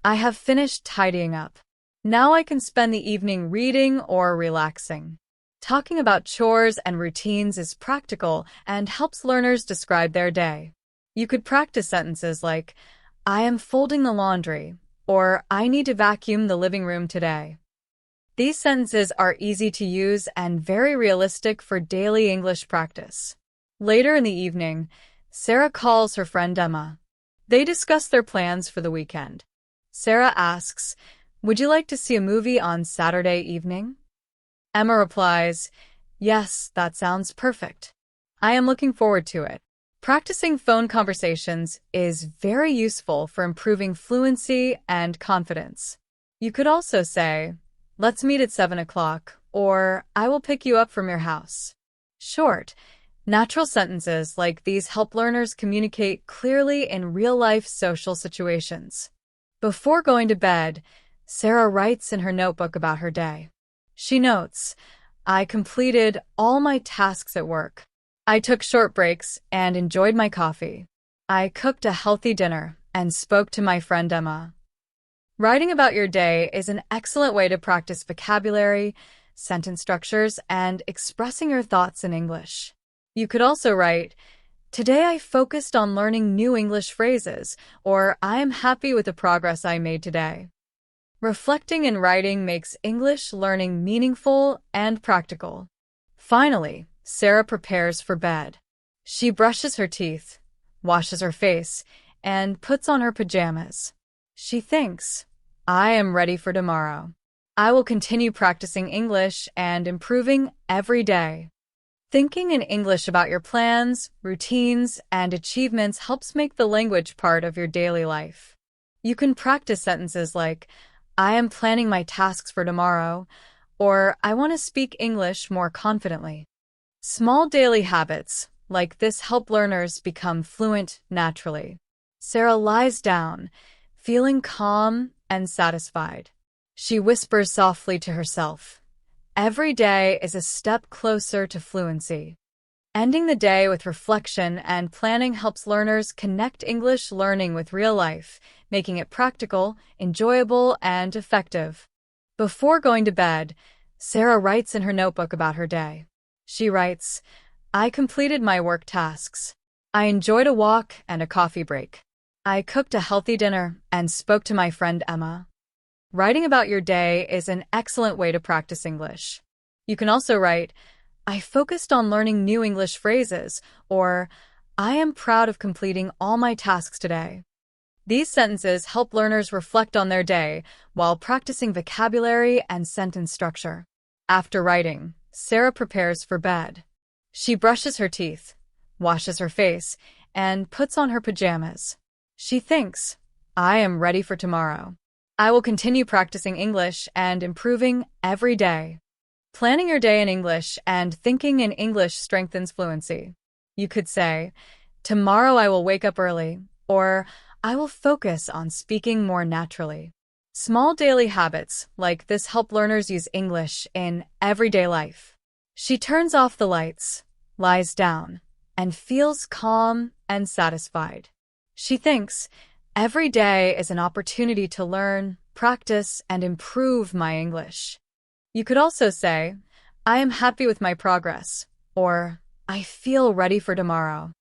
"I have finished tidying up. Now I can spend the evening reading or relaxing." Talking about chores and routines is practical and helps learners describe their day. You could practice sentences like, I am folding the laundry, or I need to vacuum the living room today. These sentences are easy to use and very realistic for daily English practice. Later in the evening, Sarah calls her friend Emma. They discuss their plans for the weekend. Sarah asks, would you like to see a movie on Saturday evening? Emma replies, yes, that sounds perfect. I am looking forward to it. Practicing phone conversations is very useful for improving fluency and confidence. You could also say, let's meet at 7 o'clock, or I will pick you up from your house. Short, natural sentences like these help learners communicate clearly in real-life social situations. Before going to bed, Sarah writes in her notebook about her day. She notes, I completed all my tasks at work. I took short breaks and enjoyed my coffee. I cooked a healthy dinner and spoke to my friend Emma. Writing about your day is an excellent way to practice vocabulary, sentence structures, and expressing your thoughts in English. You could also write, today I focused on learning new English phrases, or I am happy with the progress I made today. Reflecting and writing makes English learning meaningful and practical. Finally, Sarah prepares for bed. She brushes her teeth, washes her face, and puts on her pajamas. She thinks, I am ready for tomorrow. I will continue practicing English and improving every day. Thinking in English about your plans, routines, and achievements helps make the language part of your daily life. You can practice sentences like, I am planning my tasks for tomorrow, or I want to speak English more confidently. Small daily habits like this help learners become fluent naturally. Sarah lies down, feeling calm and satisfied. She whispers softly to herself, every day is a step closer to fluency. Ending the day with reflection and planning helps learners connect English learning with real life, making it practical, enjoyable, and effective. Before going to bed, Sarah writes in her notebook about her day. She writes, I completed my work tasks. I enjoyed a walk and a coffee break. I cooked a healthy dinner and spoke to my friend Emma. Writing about your day is an excellent way to practice English. You can also write, I focused on learning new English phrases, or I am proud of completing all my tasks today. These sentences help learners reflect on their day while practicing vocabulary and sentence structure. After writing, Sarah prepares for bed. She brushes her teeth, washes her face, and puts on her pajamas. She thinks, I am ready for tomorrow. I will continue practicing English and improving every day. Planning your day in English and thinking in English strengthens fluency. You could say, tomorrow I will wake up early, or I will focus on speaking more naturally. Small daily habits like this help learners use English in everyday life. She turns off the lights, lies down, and feels calm and satisfied. She thinks, every day is an opportunity to learn, practice, and improve my English. You could also say, I am happy with my progress, or I feel ready for tomorrow.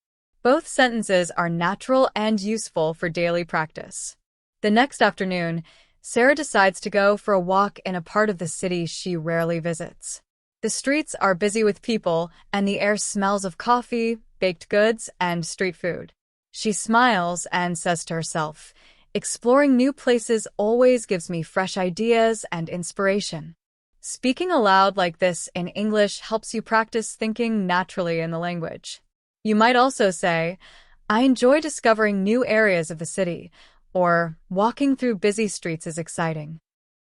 Both sentences are natural and useful for daily practice. The next afternoon, Sarah decides to go for a walk in a part of the city she rarely visits. The streets are busy with people, and the air smells of coffee, baked goods, and street food. She smiles and says to herself, exploring new places always gives me fresh ideas and inspiration. Speaking aloud like this in English helps you practice thinking naturally in the language. You might also say, I enjoy discovering new areas of the city, or walking through busy streets is exciting.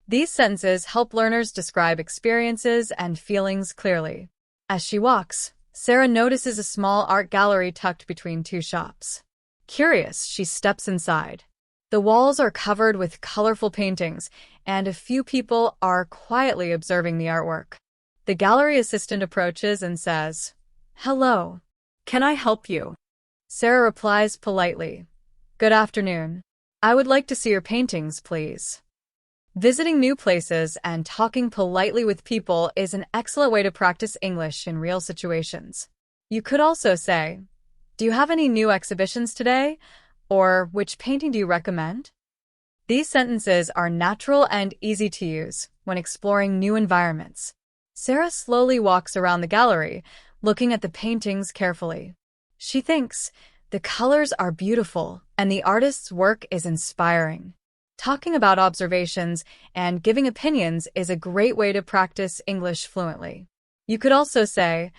These sentences help learners describe experiences and feelings clearly. As she walks, Sarah notices a small art gallery tucked between two shops. Curious, she steps inside. The walls are covered with colorful paintings, and a few people are quietly observing the artwork. The gallery assistant approaches and says, hello, can I help you? Sarah replies politely, good afternoon. I would like to see your paintings, please. Visiting new places and talking politely with people is an excellent way to practice English in real situations. You could also say, "Do you have any new exhibitions today?" Or, "Which painting do you recommend?" These sentences are natural and easy to use when exploring new environments. Sarah slowly walks around the gallery, looking at the paintings carefully. She thinks, the colors are beautiful and the artist's work is inspiring. Talking about observations and giving opinions is a great way to practice English fluently. You could also say,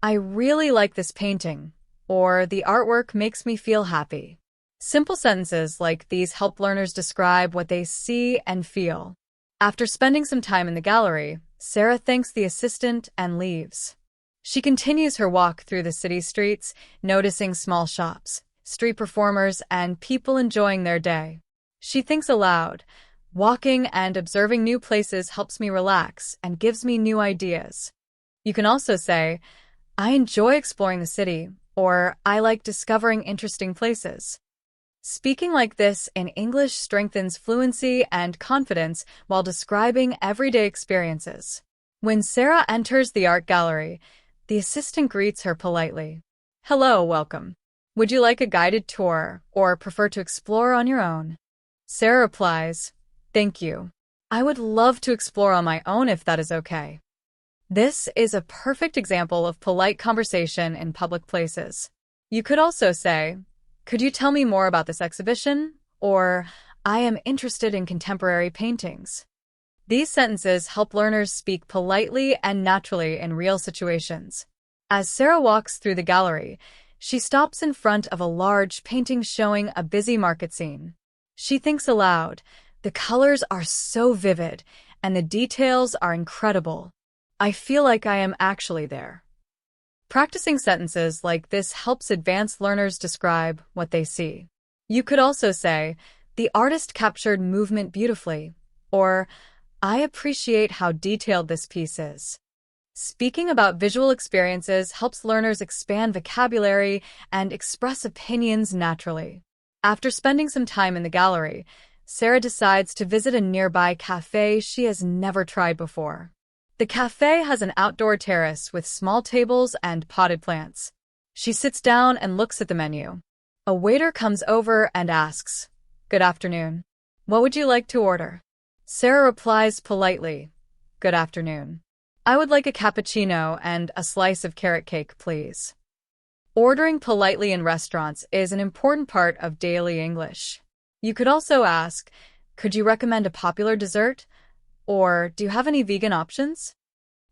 "I really like this painting," or "The artwork makes me feel happy." Simple sentences like these help learners describe what they see and feel. After spending some time in the gallery, Sarah thanks the assistant and leaves. She continues her walk through the city streets, noticing small shops, street performers, and people enjoying their day. She thinks aloud, "Walking and observing new places helps me relax and gives me new ideas." You can also say, "I enjoy exploring the city," or "I like discovering interesting places." Speaking like this in English strengthens fluency and confidence while describing everyday experiences. When Sarah enters the art gallery, the assistant greets her politely. "Hello, welcome. Would you like a guided tour or prefer to explore on your own?" Sarah replies, "Thank you. I would love to explore on my own if that is okay." This is a perfect example of polite conversation in public places. You could also say, "Could you tell me more about this exhibition?" Or, "I am interested in contemporary paintings." These sentences help learners speak politely and naturally in real situations. As Sarah walks through the gallery, she stops in front of a large painting showing a busy market scene. She thinks aloud, "The colors are so vivid, and the details are incredible. I feel like I am actually there." Practicing sentences like this helps advanced learners describe what they see. You could also say, "The artist captured movement beautifully," or "I appreciate how detailed this piece is." Speaking about visual experiences helps learners expand vocabulary and express opinions naturally. After spending some time in the gallery, Sarah decides to visit a nearby cafe she has never tried before. The cafe has an outdoor terrace with small tables and potted plants. She sits down and looks at the menu. A waiter comes over and asks, "Good afternoon. What would you like to order?" Sarah replies politely, "Good afternoon. I would like a cappuccino and a slice of carrot cake, please." Ordering politely in restaurants is an important part of daily English. You could also ask, "Could you recommend a popular dessert?" Or, "Do you have any vegan options?"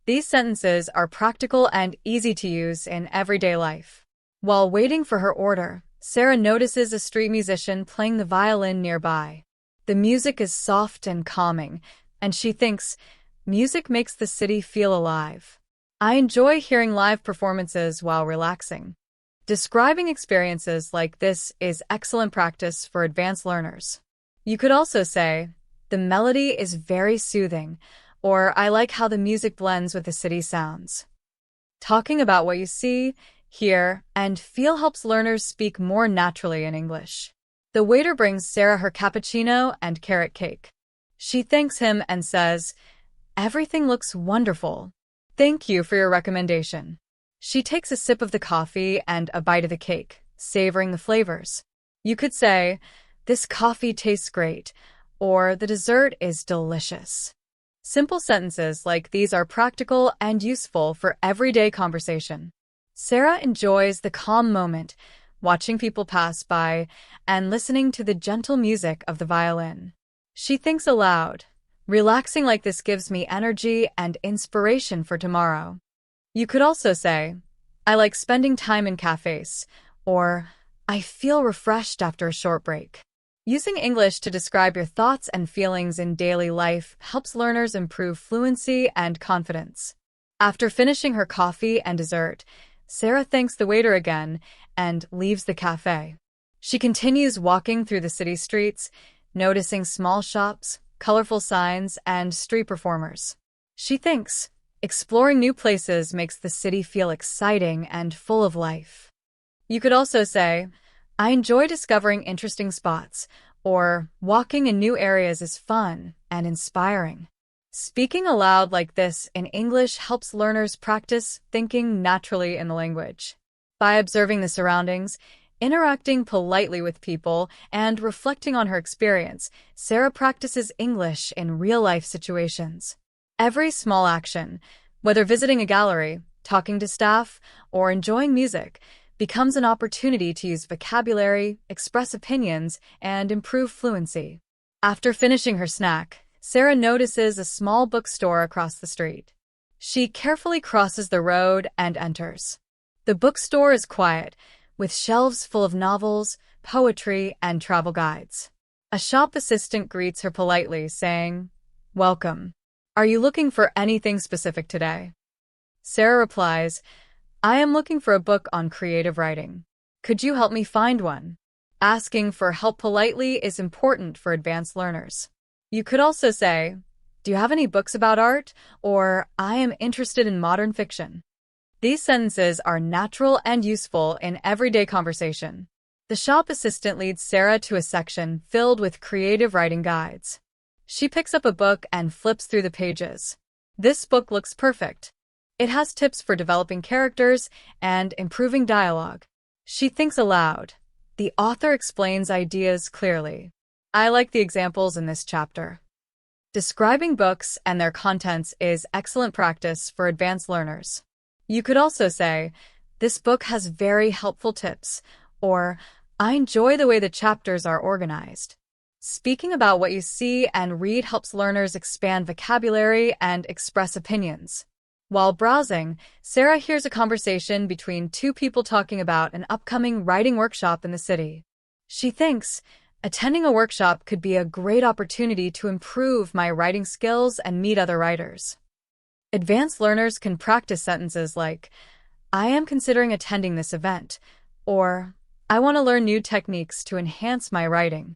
These sentences are practical and easy to use in everyday life. While waiting for her order, Sarah notices a street musician playing the violin nearby. The music is soft and calming, and she thinks, "Music makes the city feel alive. I enjoy hearing live performances while relaxing." Describing experiences like this is excellent practice for advanced learners. You could also say, "The melody is very soothing," or "I like how the music blends with the city sounds." Talking about what you see, hear, and feel helps learners speak more naturally in English. The waiter brings Sarah her cappuccino and carrot cake. She thanks him and says, "Everything looks wonderful. Thank you for your recommendation." She takes a sip of the coffee and a bite of the cake, savoring the flavors. You could say, "This coffee tastes great," or "The dessert is delicious." Simple sentences like these are practical and useful for everyday conversation. Sarah enjoys the calm moment, watching people pass by and listening to the gentle music of the violin. She thinks aloud, "Relaxing like this gives me energy and inspiration for tomorrow." You could also say, "I like spending time in cafes," or "I feel refreshed after a short break." Using English to describe your thoughts and feelings in daily life helps learners improve fluency and confidence. After finishing her coffee and dessert, Sarah thanks the waiter again and leaves the cafe. She continues walking through the city streets, noticing small shops, colorful signs, and street performers. She thinks, exploring new places makes the city feel exciting and full of life. You could also say, "I enjoy discovering interesting spots," or walking in new areas is fun and inspiring. Speaking aloud like this in English helps learners practice thinking naturally in the language. By observing the surroundings, interacting politely with people, and reflecting on her experience, Sarah practices English in real-life situations. Every small action, whether visiting a gallery, talking to staff, or enjoying music, becomes an opportunity to use vocabulary, express opinions, and improve fluency. After finishing her snack, Sarah notices a small bookstore across the street. She carefully crosses the road and enters. The bookstore is quiet, with shelves full of novels, poetry, and travel guides. A shop assistant greets her politely, saying, "Welcome. Are you looking for anything specific today?" Sarah replies, "I am looking for a book on creative writing. Could you help me find one?" Asking for help politely is important for advanced learners. You could also say, "Do you have any books about art?" or "I am interested in modern fiction." These sentences are natural and useful in everyday conversation. The shop assistant leads Sarah to a section filled with creative writing guides. She picks up a book and flips through the pages. This book looks perfect. It has tips for developing characters and improving dialogue. She thinks aloud. The author explains ideas clearly. I like the examples in this chapter. Describing books and their contents is excellent practice for advanced learners. You could also say, "This book has very helpful tips," or "I enjoy the way the chapters are organized." Speaking about what you see and read helps learners expand vocabulary and express opinions. While browsing, Sarah hears a conversation between two people talking about an upcoming writing workshop in the city. She thinks, attending a workshop could be a great opportunity to improve my writing skills and meet other writers. Advanced learners can practice sentences like, "I am considering attending this event," or "I want to learn new techniques to enhance my writing."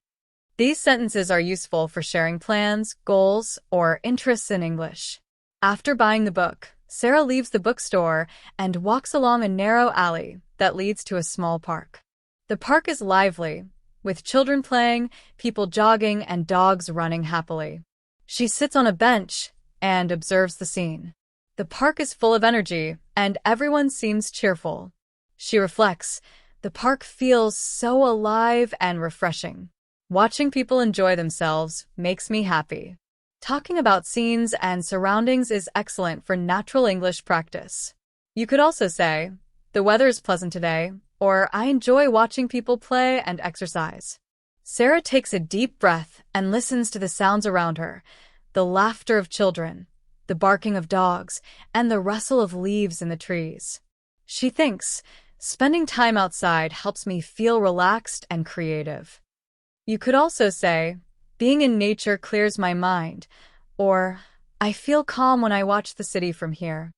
These sentences are useful for sharing plans, goals, or interests in English. After buying the book, Sarah leaves the bookstore and walks along a narrow alley that leads to a small park. The park is lively, with children playing, people jogging, and dogs running happily. She sits on a bench and observes the scene. The park is full of energy, and everyone seems cheerful. She reflects, "The park feels so alive and refreshing. Watching people enjoy themselves makes me happy." Talking about scenes and surroundings is excellent for natural English practice. You could also say, "The weather is pleasant today," or "I enjoy watching people play and exercise." Sarah takes a deep breath and listens to the sounds around her, the laughter of children, the barking of dogs, and the rustle of leaves in the trees. She thinks, "Spending time outside helps me feel relaxed and creative." You could also say, "Being in nature clears my mind," or "I feel calm when I watch the city from here."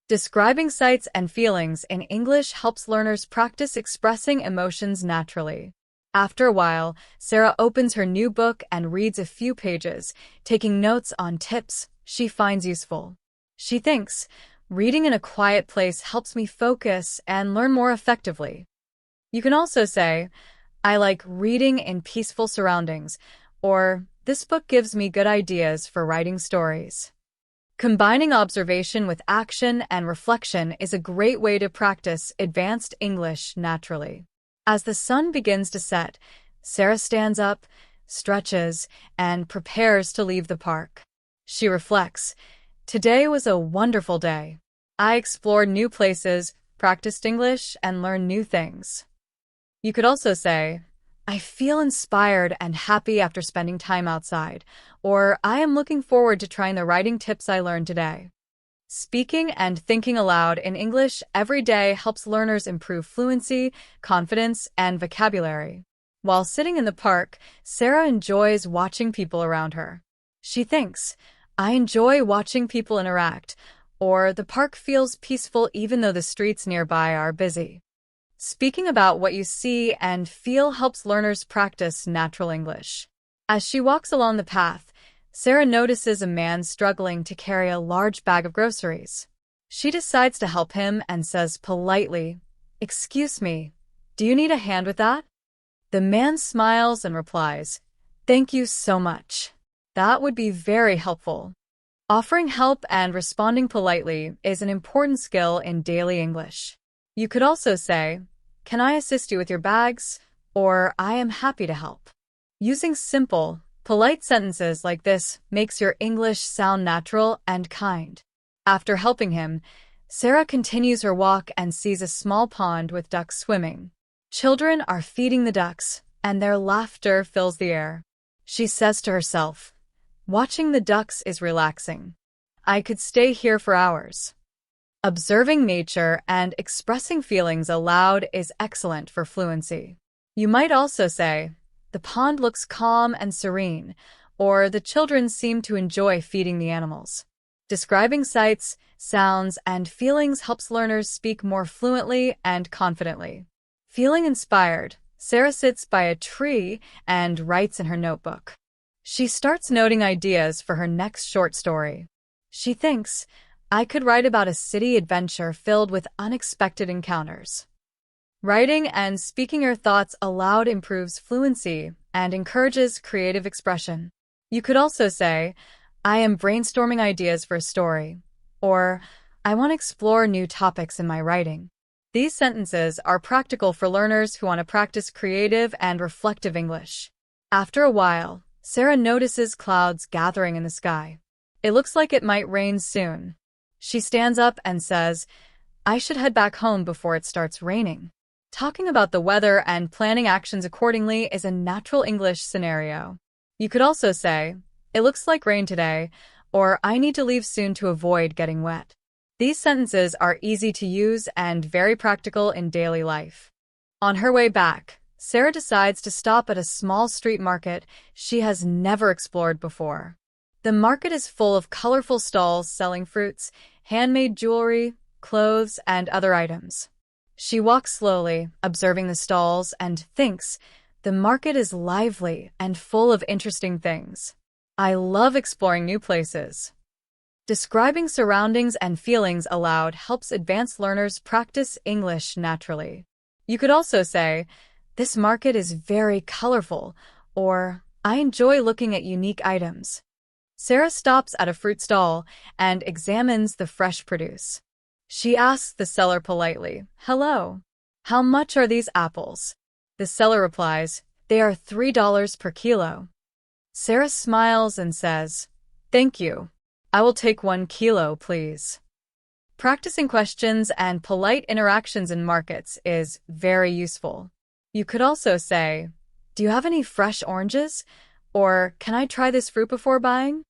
Describing sights and feelings in English helps learners practice expressing emotions naturally. After a while, Sarah opens her new book and reads a few pages, taking notes on tips she finds useful. She thinks, "Reading in a quiet place helps me focus and learn more effectively." You can also say, "I like reading in peaceful surroundings," or "This book gives me good ideas for writing stories." Combining observation with action and reflection is a great way to practice advanced English naturally. As the sun begins to set, Sarah stands up, stretches, and prepares to leave the park. She reflects, "Today was a wonderful day. I explored new places, practiced English, and learned new things." You could also say, "I feel inspired and happy after spending time outside," or "I am looking forward to trying the writing tips I learned today." Speaking and thinking aloud in English every day helps learners improve fluency, confidence, and vocabulary. While sitting in the park, Sarah enjoys watching people around her. She thinks, "I enjoy watching people interact," or "The park feels peaceful even though the streets nearby are busy." Speaking about what you see and feel helps learners practice natural English. As she walks along the path, Sarah notices a man struggling to carry a large bag of groceries. She decides to help him and says politely, "Excuse me, do you need a hand with that?" The man smiles and replies, Thank you so much. That would be very helpful. Offering help and responding politely is an important skill in daily English. You could also say, "Can I assist you with your bags?" or "I am happy to help." Using simple, polite sentences like this makes your English sound natural and kind. After helping him, Sarah continues her walk and sees a small pond with ducks swimming. Children are feeding the ducks, and their laughter fills the air. She says to herself, "Watching the ducks is relaxing. I could stay here for hours." Observing nature and expressing feelings aloud is excellent for fluency. You might also say, "The pond looks calm and serene," or "The children seem to enjoy feeding the animals." Describing sights, sounds, and feelings helps learners speak more fluently and confidently. Feeling inspired, Sarah sits by a tree and writes in her notebook. She starts noting ideas for her next short story. She thinks, "I could write about a city adventure filled with unexpected encounters." Writing and speaking your thoughts aloud improves fluency and encourages creative expression. You could also say, "I am brainstorming ideas for a story," or "I want to explore new topics in my writing." These sentences are practical for learners who want to practice creative and reflective English. After a while, Sarah notices clouds gathering in the sky. It looks like it might rain soon. She stands up and says, "I should head back home before it starts raining." Talking about the weather and planning actions accordingly is a natural English scenario. You could also say, "It looks like rain today," or "I need to leave soon to avoid getting wet." These sentences are easy to use and very practical in daily life. On her way back, Sarah decides to stop at a small street market she has never explored before. The market is full of colorful stalls selling fruits, handmade jewelry, clothes, and other items. She walks slowly, observing the stalls, and thinks, "The market is lively and full of interesting things. I love exploring new places." Describing surroundings and feelings aloud helps advanced learners practice English naturally. You could also say, "This market is very colorful," or "I enjoy looking at unique items." Sarah stops at a fruit stall and examines the fresh produce. She asks the seller politely, "Hello, how much are these apples?" The seller replies, "They are $3 per kilo." Sarah smiles and says, "Thank you. I will take 1 kilo, please." Practicing questions and polite interactions in markets is very useful. You could also say, "Do you have any fresh oranges?" or "Can I try this fruit before buying?"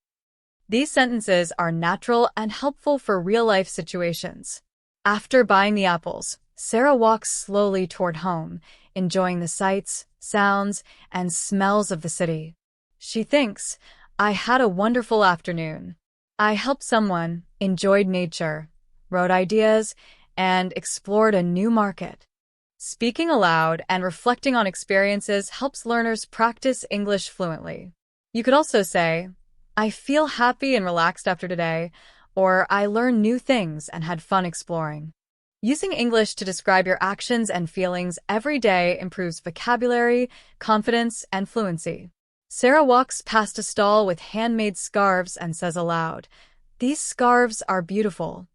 These sentences are natural and helpful for real-life situations. After buying the apples, Sarah walks slowly toward home, enjoying the sights, sounds, and smells of the city. She thinks, "I had a wonderful afternoon. I helped someone, enjoyed nature, wrote ideas, and explored a new market." Speaking aloud and reflecting on experiences helps learners practice English fluently. You could also say, "I feel happy and relaxed after today," or "I learned new things and had fun exploring." Using English to describe your actions and feelings every day improves vocabulary, confidence, and fluency. Sarah walks past a stall with handmade scarves and says aloud, "These scarves are beautiful.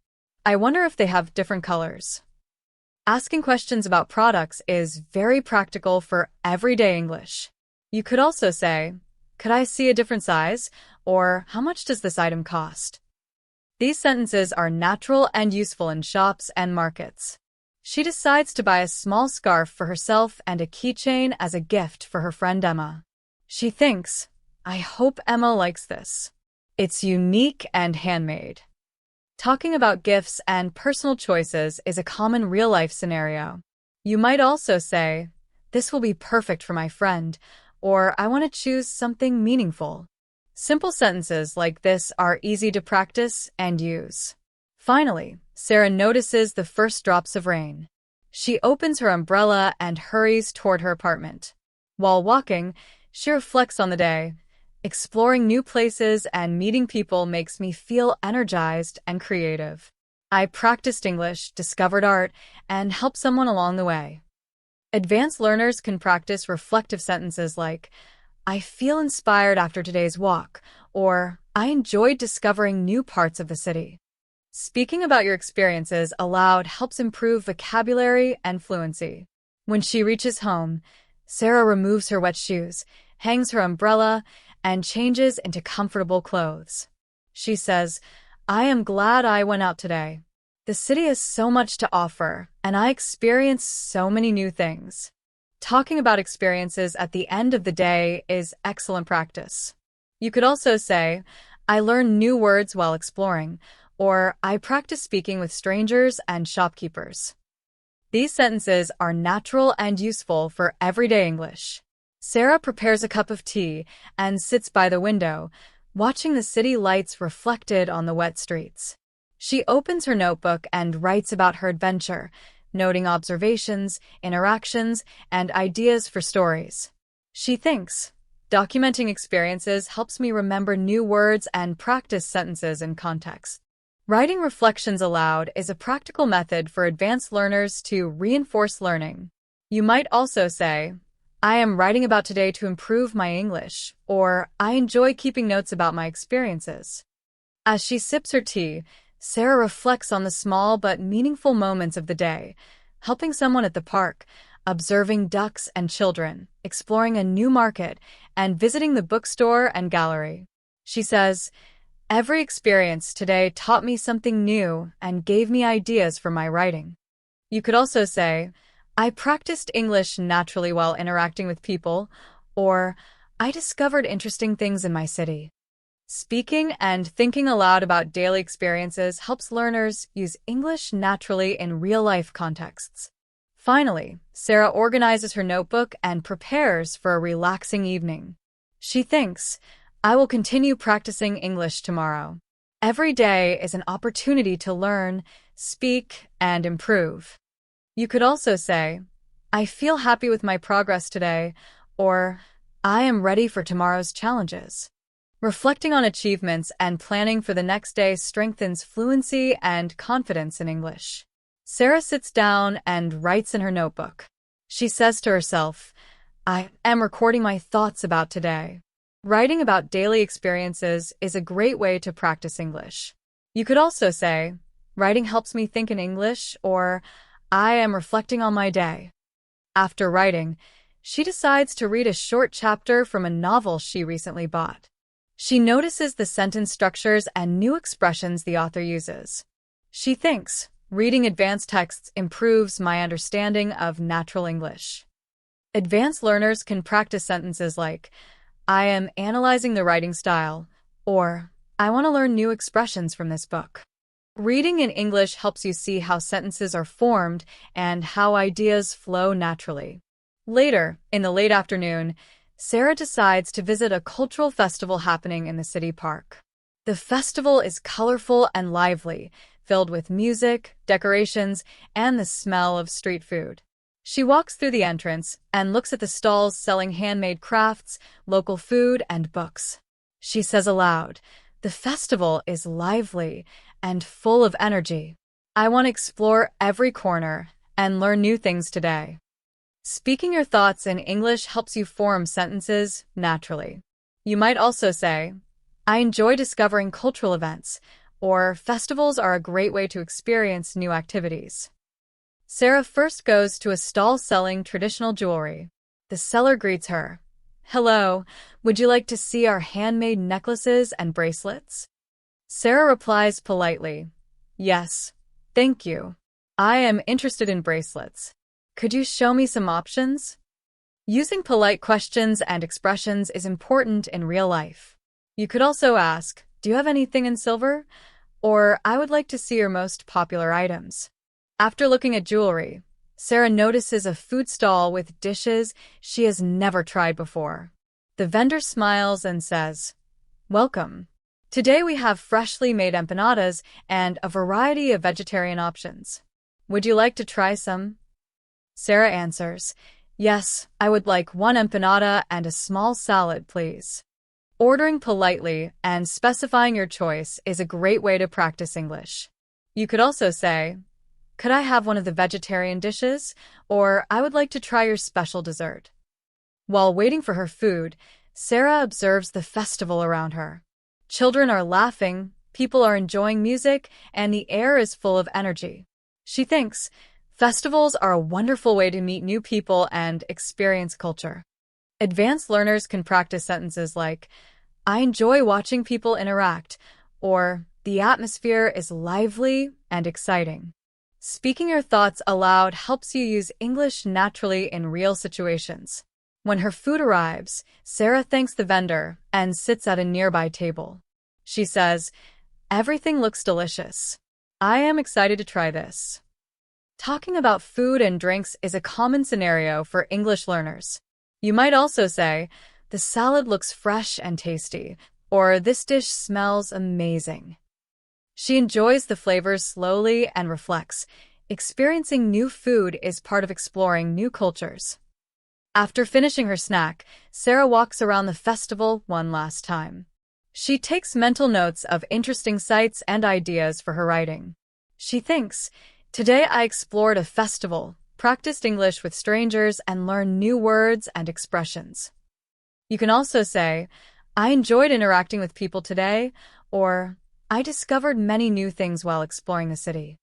I wonder if they have different colors." Asking questions about products is very practical for everyday English. You could also say, "Could I see a different size?" or "How much does this item cost?" These sentences are natural and useful in shops and markets. She decides to buy a small scarf for herself and a keychain as a gift for her friend Emma. She thinks, "I hope Emma likes this. It's unique and handmade." Talking about gifts and personal choices is a common real-life scenario. You might also say, "This will be perfect for my friend," or "I want to choose something meaningful." Simple sentences like this are easy to practice and use. Finally, Sarah notices the first drops of rain. She opens her umbrella and hurries toward her apartment. While walking, she reflects on the day. "Exploring new places and meeting people makes me feel energized and creative. I practiced English, discovered art, and helped someone along the way." Advanced learners can practice reflective sentences like, I feel inspired after today's walk, or I enjoyed discovering new parts of the city. Speaking about your experiences aloud helps improve vocabulary and fluency. When she reaches home, Sarah removes her wet shoes, hangs her umbrella, and changes into comfortable clothes. She says, I am glad I went out today. The city has so much to offer, and I experienced so many new things. Talking about experiences at the end of the day is excellent practice. You could also say, I learned new words while exploring, or I practiced speaking with strangers and shopkeepers. These sentences are natural and useful for everyday English. Sarah prepares a cup of tea and sits by the window, watching the city lights reflected on the wet streets. She opens her notebook and writes about her adventure, noting observations, interactions, and ideas for stories. She thinks, documenting experiences helps me remember new words and practice sentences in context. Writing reflections aloud is a practical method for advanced learners to reinforce learning. You might also say, I am writing about today to improve my English, or I enjoy keeping notes about my experiences. As she sips her tea, Sarah reflects on the small but meaningful moments of the day, helping someone at the park, observing ducks and children, exploring a new market, and visiting the bookstore and gallery. She says, every experience today taught me something new and gave me ideas for my writing. You could also say, I practiced English naturally while interacting with people, or I discovered interesting things in my city. Speaking and thinking aloud about daily experiences helps learners use English naturally in real-life contexts. Finally, Sarah organizes her notebook and prepares for a relaxing evening. She thinks, I will continue practicing English tomorrow. Every day is an opportunity to learn, speak, and improve. You could also say, I feel happy with my progress today, or I am ready for tomorrow's challenges. Reflecting on achievements and planning for the next day strengthens fluency and confidence in English. Sarah sits down and writes in her notebook. She says to herself, I am recording my thoughts about today. Writing about daily experiences is a great way to practice English. You could also say, writing helps me think in English, or I am reflecting on my day. After writing, she decides to read a short chapter from a novel she recently bought. She notices the sentence structures and new expressions the author uses. She thinks, reading advanced texts improves my understanding of natural English. Advanced learners can practice sentences like, I am analyzing the writing style, or I want to learn new expressions from this book. Reading in English helps you see how sentences are formed and how ideas flow naturally. Later, in the late afternoon, Sarah decides to visit a cultural festival happening in the city park. The festival is colorful and lively, filled with music, decorations, and the smell of street food. She walks through the entrance and looks at the stalls selling handmade crafts, local food, and books. She says aloud, the festival is lively and full of energy. I want to explore every corner and learn new things today. Speaking your thoughts in English helps you form sentences naturally. You might also say, I enjoy discovering cultural events, or festivals are a great way to experience new activities. Sarah first goes to a stall selling traditional jewelry. The seller greets her. Hello, would you like to see our handmade necklaces and bracelets? Sarah replies politely, Yes, thank you. I am interested in bracelets. Could you show me some options? Using polite questions and expressions is important in real life. You could also ask, do you have anything in silver? Or I would like to see your most popular items. After looking at jewelry, Sarah notices a food stall with dishes she has never tried before. The vendor smiles and says, Welcome. Today we have freshly made empanadas and a variety of vegetarian options. Would you like to try some? Sarah answers, Yes, I would like one empanada and a small salad, please. Ordering politely and specifying your choice is a great way to practice English. You could also say, Could I have one of the vegetarian dishes? Or I would like to try your special dessert. While waiting for her food, Sarah observes the festival around her. Children are laughing, people are enjoying music, and the air is full of energy. She thinks, festivals are a wonderful way to meet new people and experience culture. Advanced learners can practice sentences like, I enjoy watching people interact, or the atmosphere is lively and exciting. Speaking your thoughts aloud helps you use English naturally in real situations. When her food arrives, Sarah thanks the vendor and sits at a nearby table. She says, everything looks delicious. I am excited to try this. Talking about food and drinks is a common scenario for English learners. You might also say, the salad looks fresh and tasty, or this dish smells amazing. She enjoys the flavors slowly and reflects, experiencing new food is part of exploring new cultures. After finishing her snack, Sarah walks around the festival one last time. She takes mental notes of interesting sights and ideas for her writing. She thinks, today I explored a festival, practiced English with strangers, and learned new words and expressions. You can also say, I enjoyed interacting with people today, or I discovered many new things while exploring the city.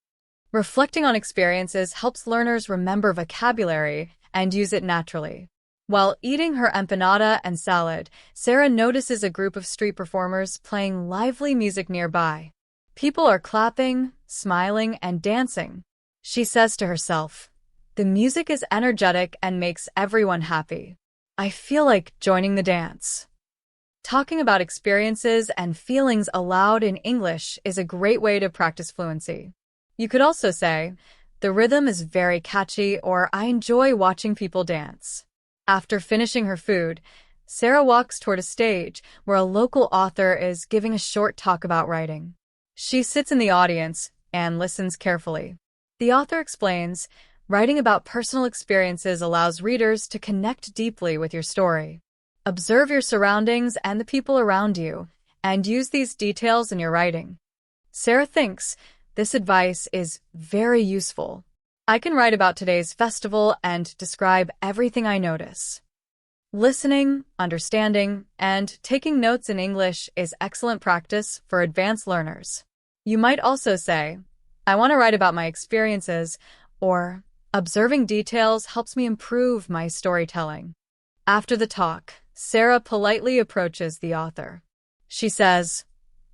Reflecting on experiences helps learners remember vocabulary and use it naturally. While eating her empanada and salad, Sarah notices a group of street performers playing lively music nearby. People are clapping, smiling, and dancing. She says to herself, the music is energetic and makes everyone happy. I feel like joining the dance. Talking about experiences and feelings aloud in English is a great way to practice fluency. You could also say, the rhythm is very catchy, or I enjoy watching people dance. After finishing her food, Sarah walks toward a stage where a local author is giving a short talk about writing. She sits in the audience and listens carefully. The author explains, writing about personal experiences allows readers to connect deeply with your story. Observe your surroundings and the people around you, and use these details in your writing. Sarah thinks, this advice is very useful. I can write about today's festival and describe everything I notice. Listening, understanding, and taking notes in English is excellent practice for advanced learners. You might also say, I want to write about my experiences, or observing details helps me improve my storytelling. After the talk, Sarah politely approaches the author. She says,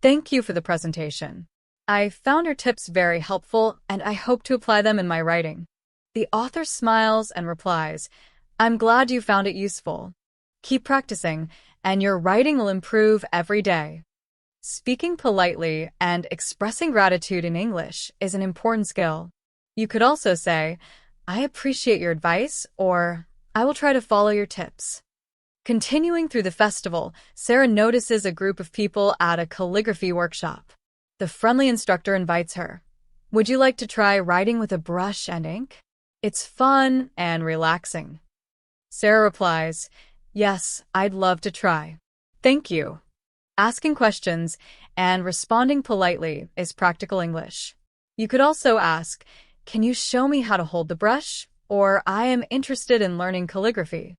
thank you for the presentation. I found your tips very helpful, and I hope to apply them in my writing. The author smiles and replies, I'm glad you found it useful. Keep practicing, and your writing will improve every day. Speaking politely and expressing gratitude in English is an important skill. You could also say, I appreciate your advice, or I will try to follow your tips. Continuing through the festival, Sarah notices a group of people at a calligraphy workshop. The friendly instructor invites her. Would you like to try writing with a brush and ink? It's fun and relaxing. Sarah replies, yes, I'd love to try. Thank you. Asking questions and responding politely is practical English. You could also ask, can you show me how to hold the brush? Or I am interested in learning calligraphy.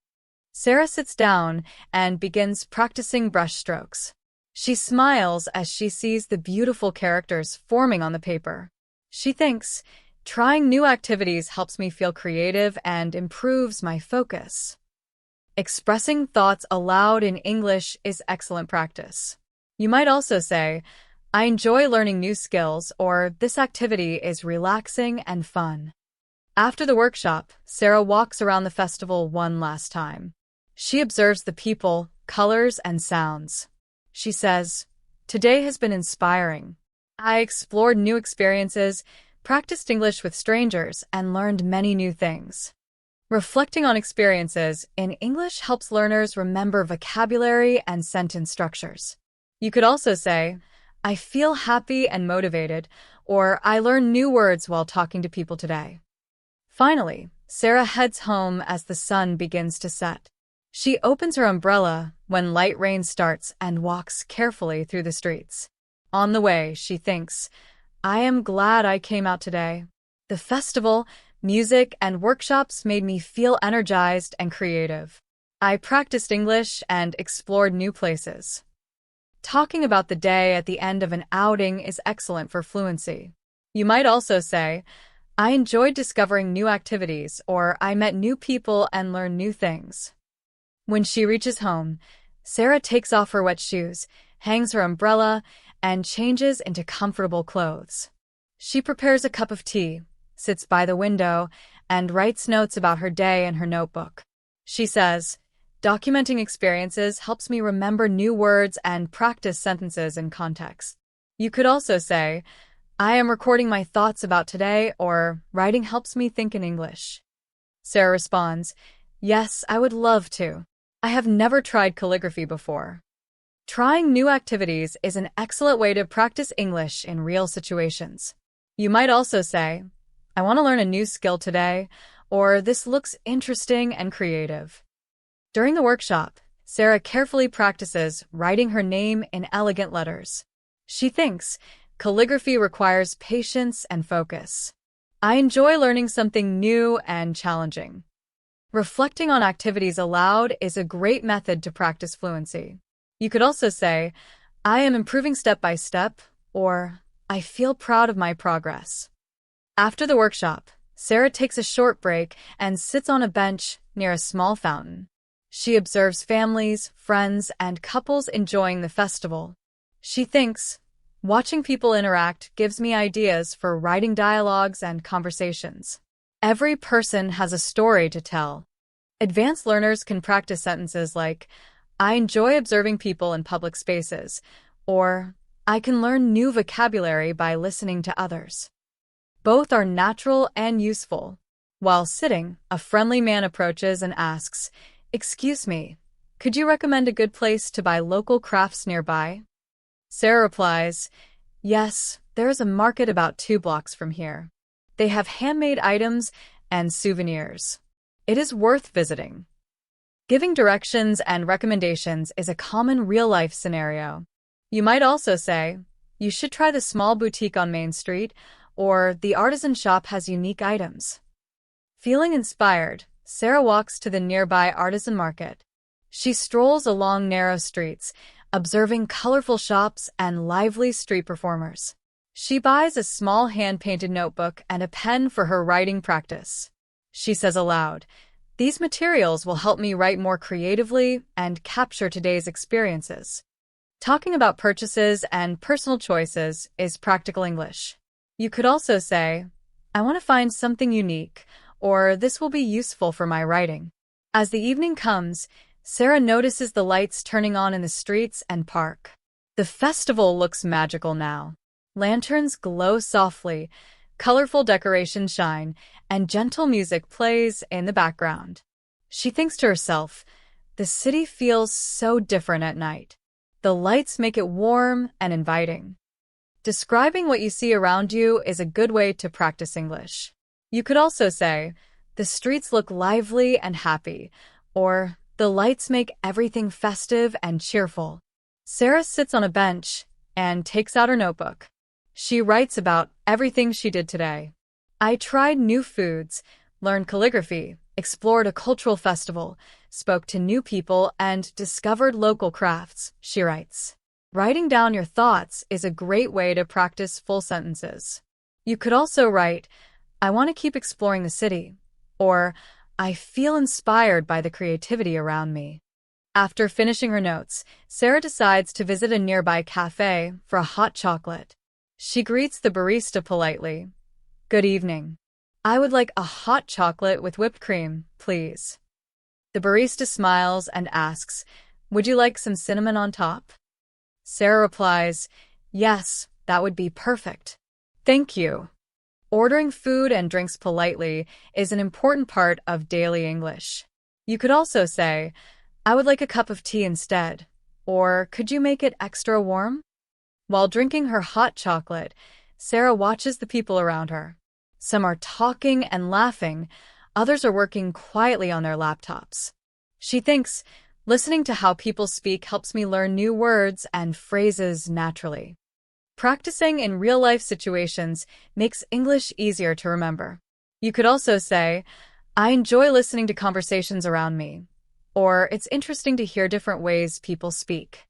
Sarah sits down and begins practicing brush strokes. She smiles as she sees the beautiful characters forming on the paper. She thinks, trying new activities helps me feel creative and improves my focus. Expressing thoughts aloud in English is excellent practice. You might also say, I enjoy learning new skills, or this activity is relaxing and fun. After the workshop, Sarah walks around the festival one last time. She observes the people, colors, and sounds. She says, today has been inspiring. I explored new experiences, practiced English with strangers, and learned many new things. Reflecting on experiences in English helps learners remember vocabulary and sentence structures. You could also say, I feel happy and motivated, or I learned new words while talking to people today. Finally, Sarah heads home as the sun begins to set. She opens her umbrella when light rain starts and walks carefully through the streets. On the way, she thinks, I am glad I came out today. The festival, music, and workshops made me feel energized and creative. I practiced English and explored new places. Talking about the day at the end of an outing is excellent for fluency. You might also say, I enjoyed discovering new activities, or I met new people and learned new things. When she reaches home, Sarah takes off her wet shoes, hangs her umbrella, and changes into comfortable clothes. She prepares a cup of tea, sits by the window, and writes notes about her day in her notebook. She says, documenting experiences helps me remember new words and practice sentences in context. You could also say, I am recording my thoughts about today, or writing helps me think in English. Sarah responds, yes, I would love to. I have never tried calligraphy before. Trying new activities is an excellent way to practice English in real situations. You might also say, I want to learn a new skill today, or this looks interesting and creative. During the workshop, Sarah carefully practices writing her name in elegant letters. She thinks calligraphy requires patience and focus. I enjoy learning something new and challenging. Reflecting on activities aloud is a great method to practice fluency. You could also say, I am improving step by step, or I feel proud of my progress. After the workshop, Sarah takes a short break and sits on a bench near a small fountain. She observes families, friends, and couples enjoying the festival. She thinks, watching people interact gives me ideas for writing dialogues and conversations. Every person has a story to tell. Advanced learners can practice sentences like, I enjoy observing people in public spaces, or I can learn new vocabulary by listening to others. Both are natural and useful. While sitting, a friendly man approaches and asks, excuse me, could you recommend a good place to buy local crafts nearby? Sarah replies, yes, there is a market about 2 blocks from here. They have handmade items and souvenirs. It is worth visiting. Giving directions and recommendations is a common real-life scenario. You might also say, you should try the small boutique on Main Street, or the artisan shop has unique items. Feeling inspired, Sarah walks to the nearby artisan market. She strolls along narrow streets, observing colorful shops and lively street performers. She buys a small hand-painted notebook and a pen for her writing practice. She says aloud, these materials will help me write more creatively and capture today's experiences. Talking about purchases and personal choices is practical English. You could also say, I want to find something unique, or this will be useful for my writing. As the evening comes, Sarah notices the lights turning on in the streets and park. The festival looks magical now. Lanterns glow softly, colorful decorations shine, and gentle music plays in the background. She thinks to herself, the city feels so different at night. The lights make it warm and inviting. Describing what you see around you is a good way to practice English. You could also say, the streets look lively and happy, or the lights make everything festive and cheerful. Sarah sits on a bench and takes out her notebook. She writes about everything she did today. I tried new foods, learned calligraphy, explored a cultural festival, spoke to new people, and discovered local crafts, she writes. Writing down your thoughts is a great way to practice full sentences. You could also write, I want to keep exploring the city, or I feel inspired by the creativity around me. After finishing her notes, Sarah decides to visit a nearby cafe for a hot chocolate. She greets the barista politely. Good evening. I would like a hot chocolate with whipped cream, please. The barista smiles and asks, would you like some cinnamon on top? Sarah replies, yes, that would be perfect. Thank you. Ordering food and drinks politely is an important part of daily English. You could also say, I would like a cup of tea instead, or could you make it extra warm? While drinking her hot chocolate, Sarah watches the people around her. Some are talking and laughing, others are working quietly on their laptops. She thinks, listening to how people speak helps me learn new words and phrases naturally. Practicing in real-life situations makes English easier to remember. You could also say, I enjoy listening to conversations around me. or it's interesting to hear different ways people speak.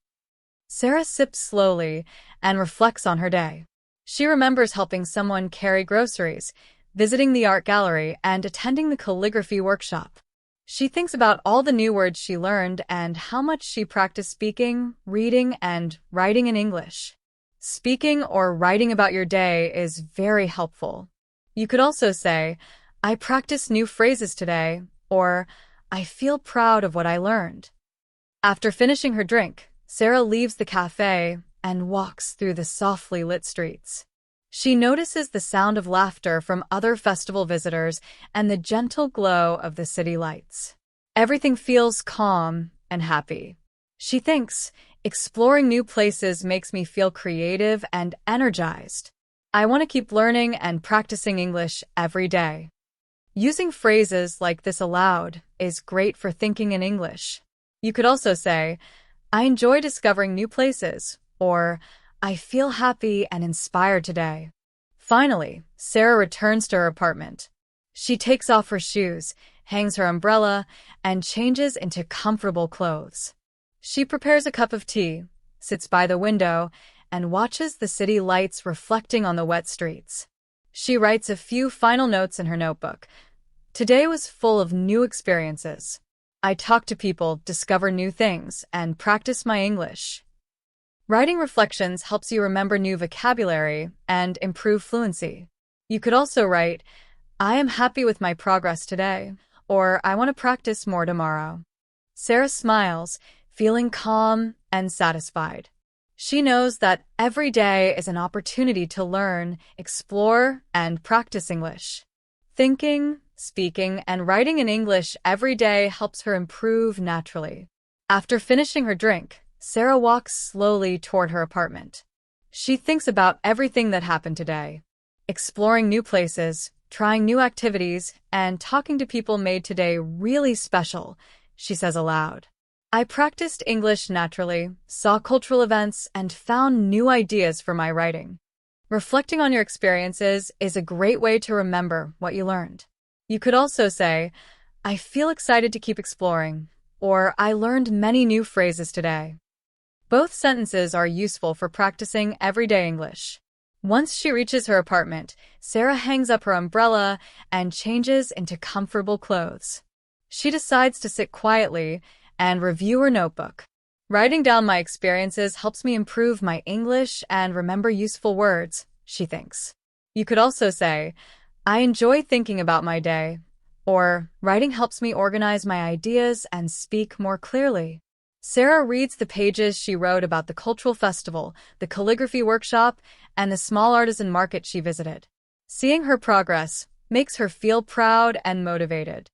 Sarah sips slowly and reflects on her day. She remembers helping someone carry groceries, visiting the art gallery, and attending the calligraphy workshop. She thinks about all the new words she learned and how much she practiced speaking, reading, and writing in English. Speaking or writing about your day is very helpful. You could also say, I practiced new phrases today, or I feel proud of what I learned. After finishing her drink, Sarah leaves the cafe and walks through the softly lit streets. She notices the sound of laughter from other festival visitors and the gentle glow of the city lights. Everything feels calm and happy. She thinks, exploring new places makes me feel creative and energized. I want to keep learning and practicing English every day. Using phrases like this aloud is great for thinking in English. You could also say, I enjoy discovering new places, or I feel happy and inspired today. Finally, Sarah returns to her apartment. She takes off her shoes, hangs her umbrella, and changes into comfortable clothes. She prepares a cup of tea, sits by the window, and watches the city lights reflecting on the wet streets. She writes a few final notes in her notebook. Today was full of new experiences. I talked to people, discover new things, and practice my English. Writing reflections helps you remember new vocabulary and improve fluency. You could also write, I am happy with my progress today, or I want to practice more tomorrow. Sarah smiles, feeling calm and satisfied. She knows that every day is an opportunity to learn, explore, and practice English. Thinking, speaking, and writing in English every day helps her improve naturally. After finishing her drink, Sarah walks slowly toward her apartment. She thinks about everything that happened today. Exploring new places, trying new activities, and talking to people made today really special, she says aloud. I practiced English naturally, saw cultural events, and found new ideas for my writing. Reflecting on your experiences is a great way to remember what you learned. You could also say, I feel excited to keep exploring, or I learned many new phrases today. Both sentences are useful for practicing everyday English. Once she reaches her apartment, Sarah hangs up her umbrella and changes into comfortable clothes. She decides to sit quietly and review her notebook. Writing down my experiences helps me improve my English and remember useful words, she thinks. You could also say, I enjoy thinking about my day, or writing helps me organize my ideas and speak more clearly. Sarah reads the pages she wrote about the cultural festival, the calligraphy workshop, and the small artisan market she visited. Seeing her progress makes her feel proud and motivated.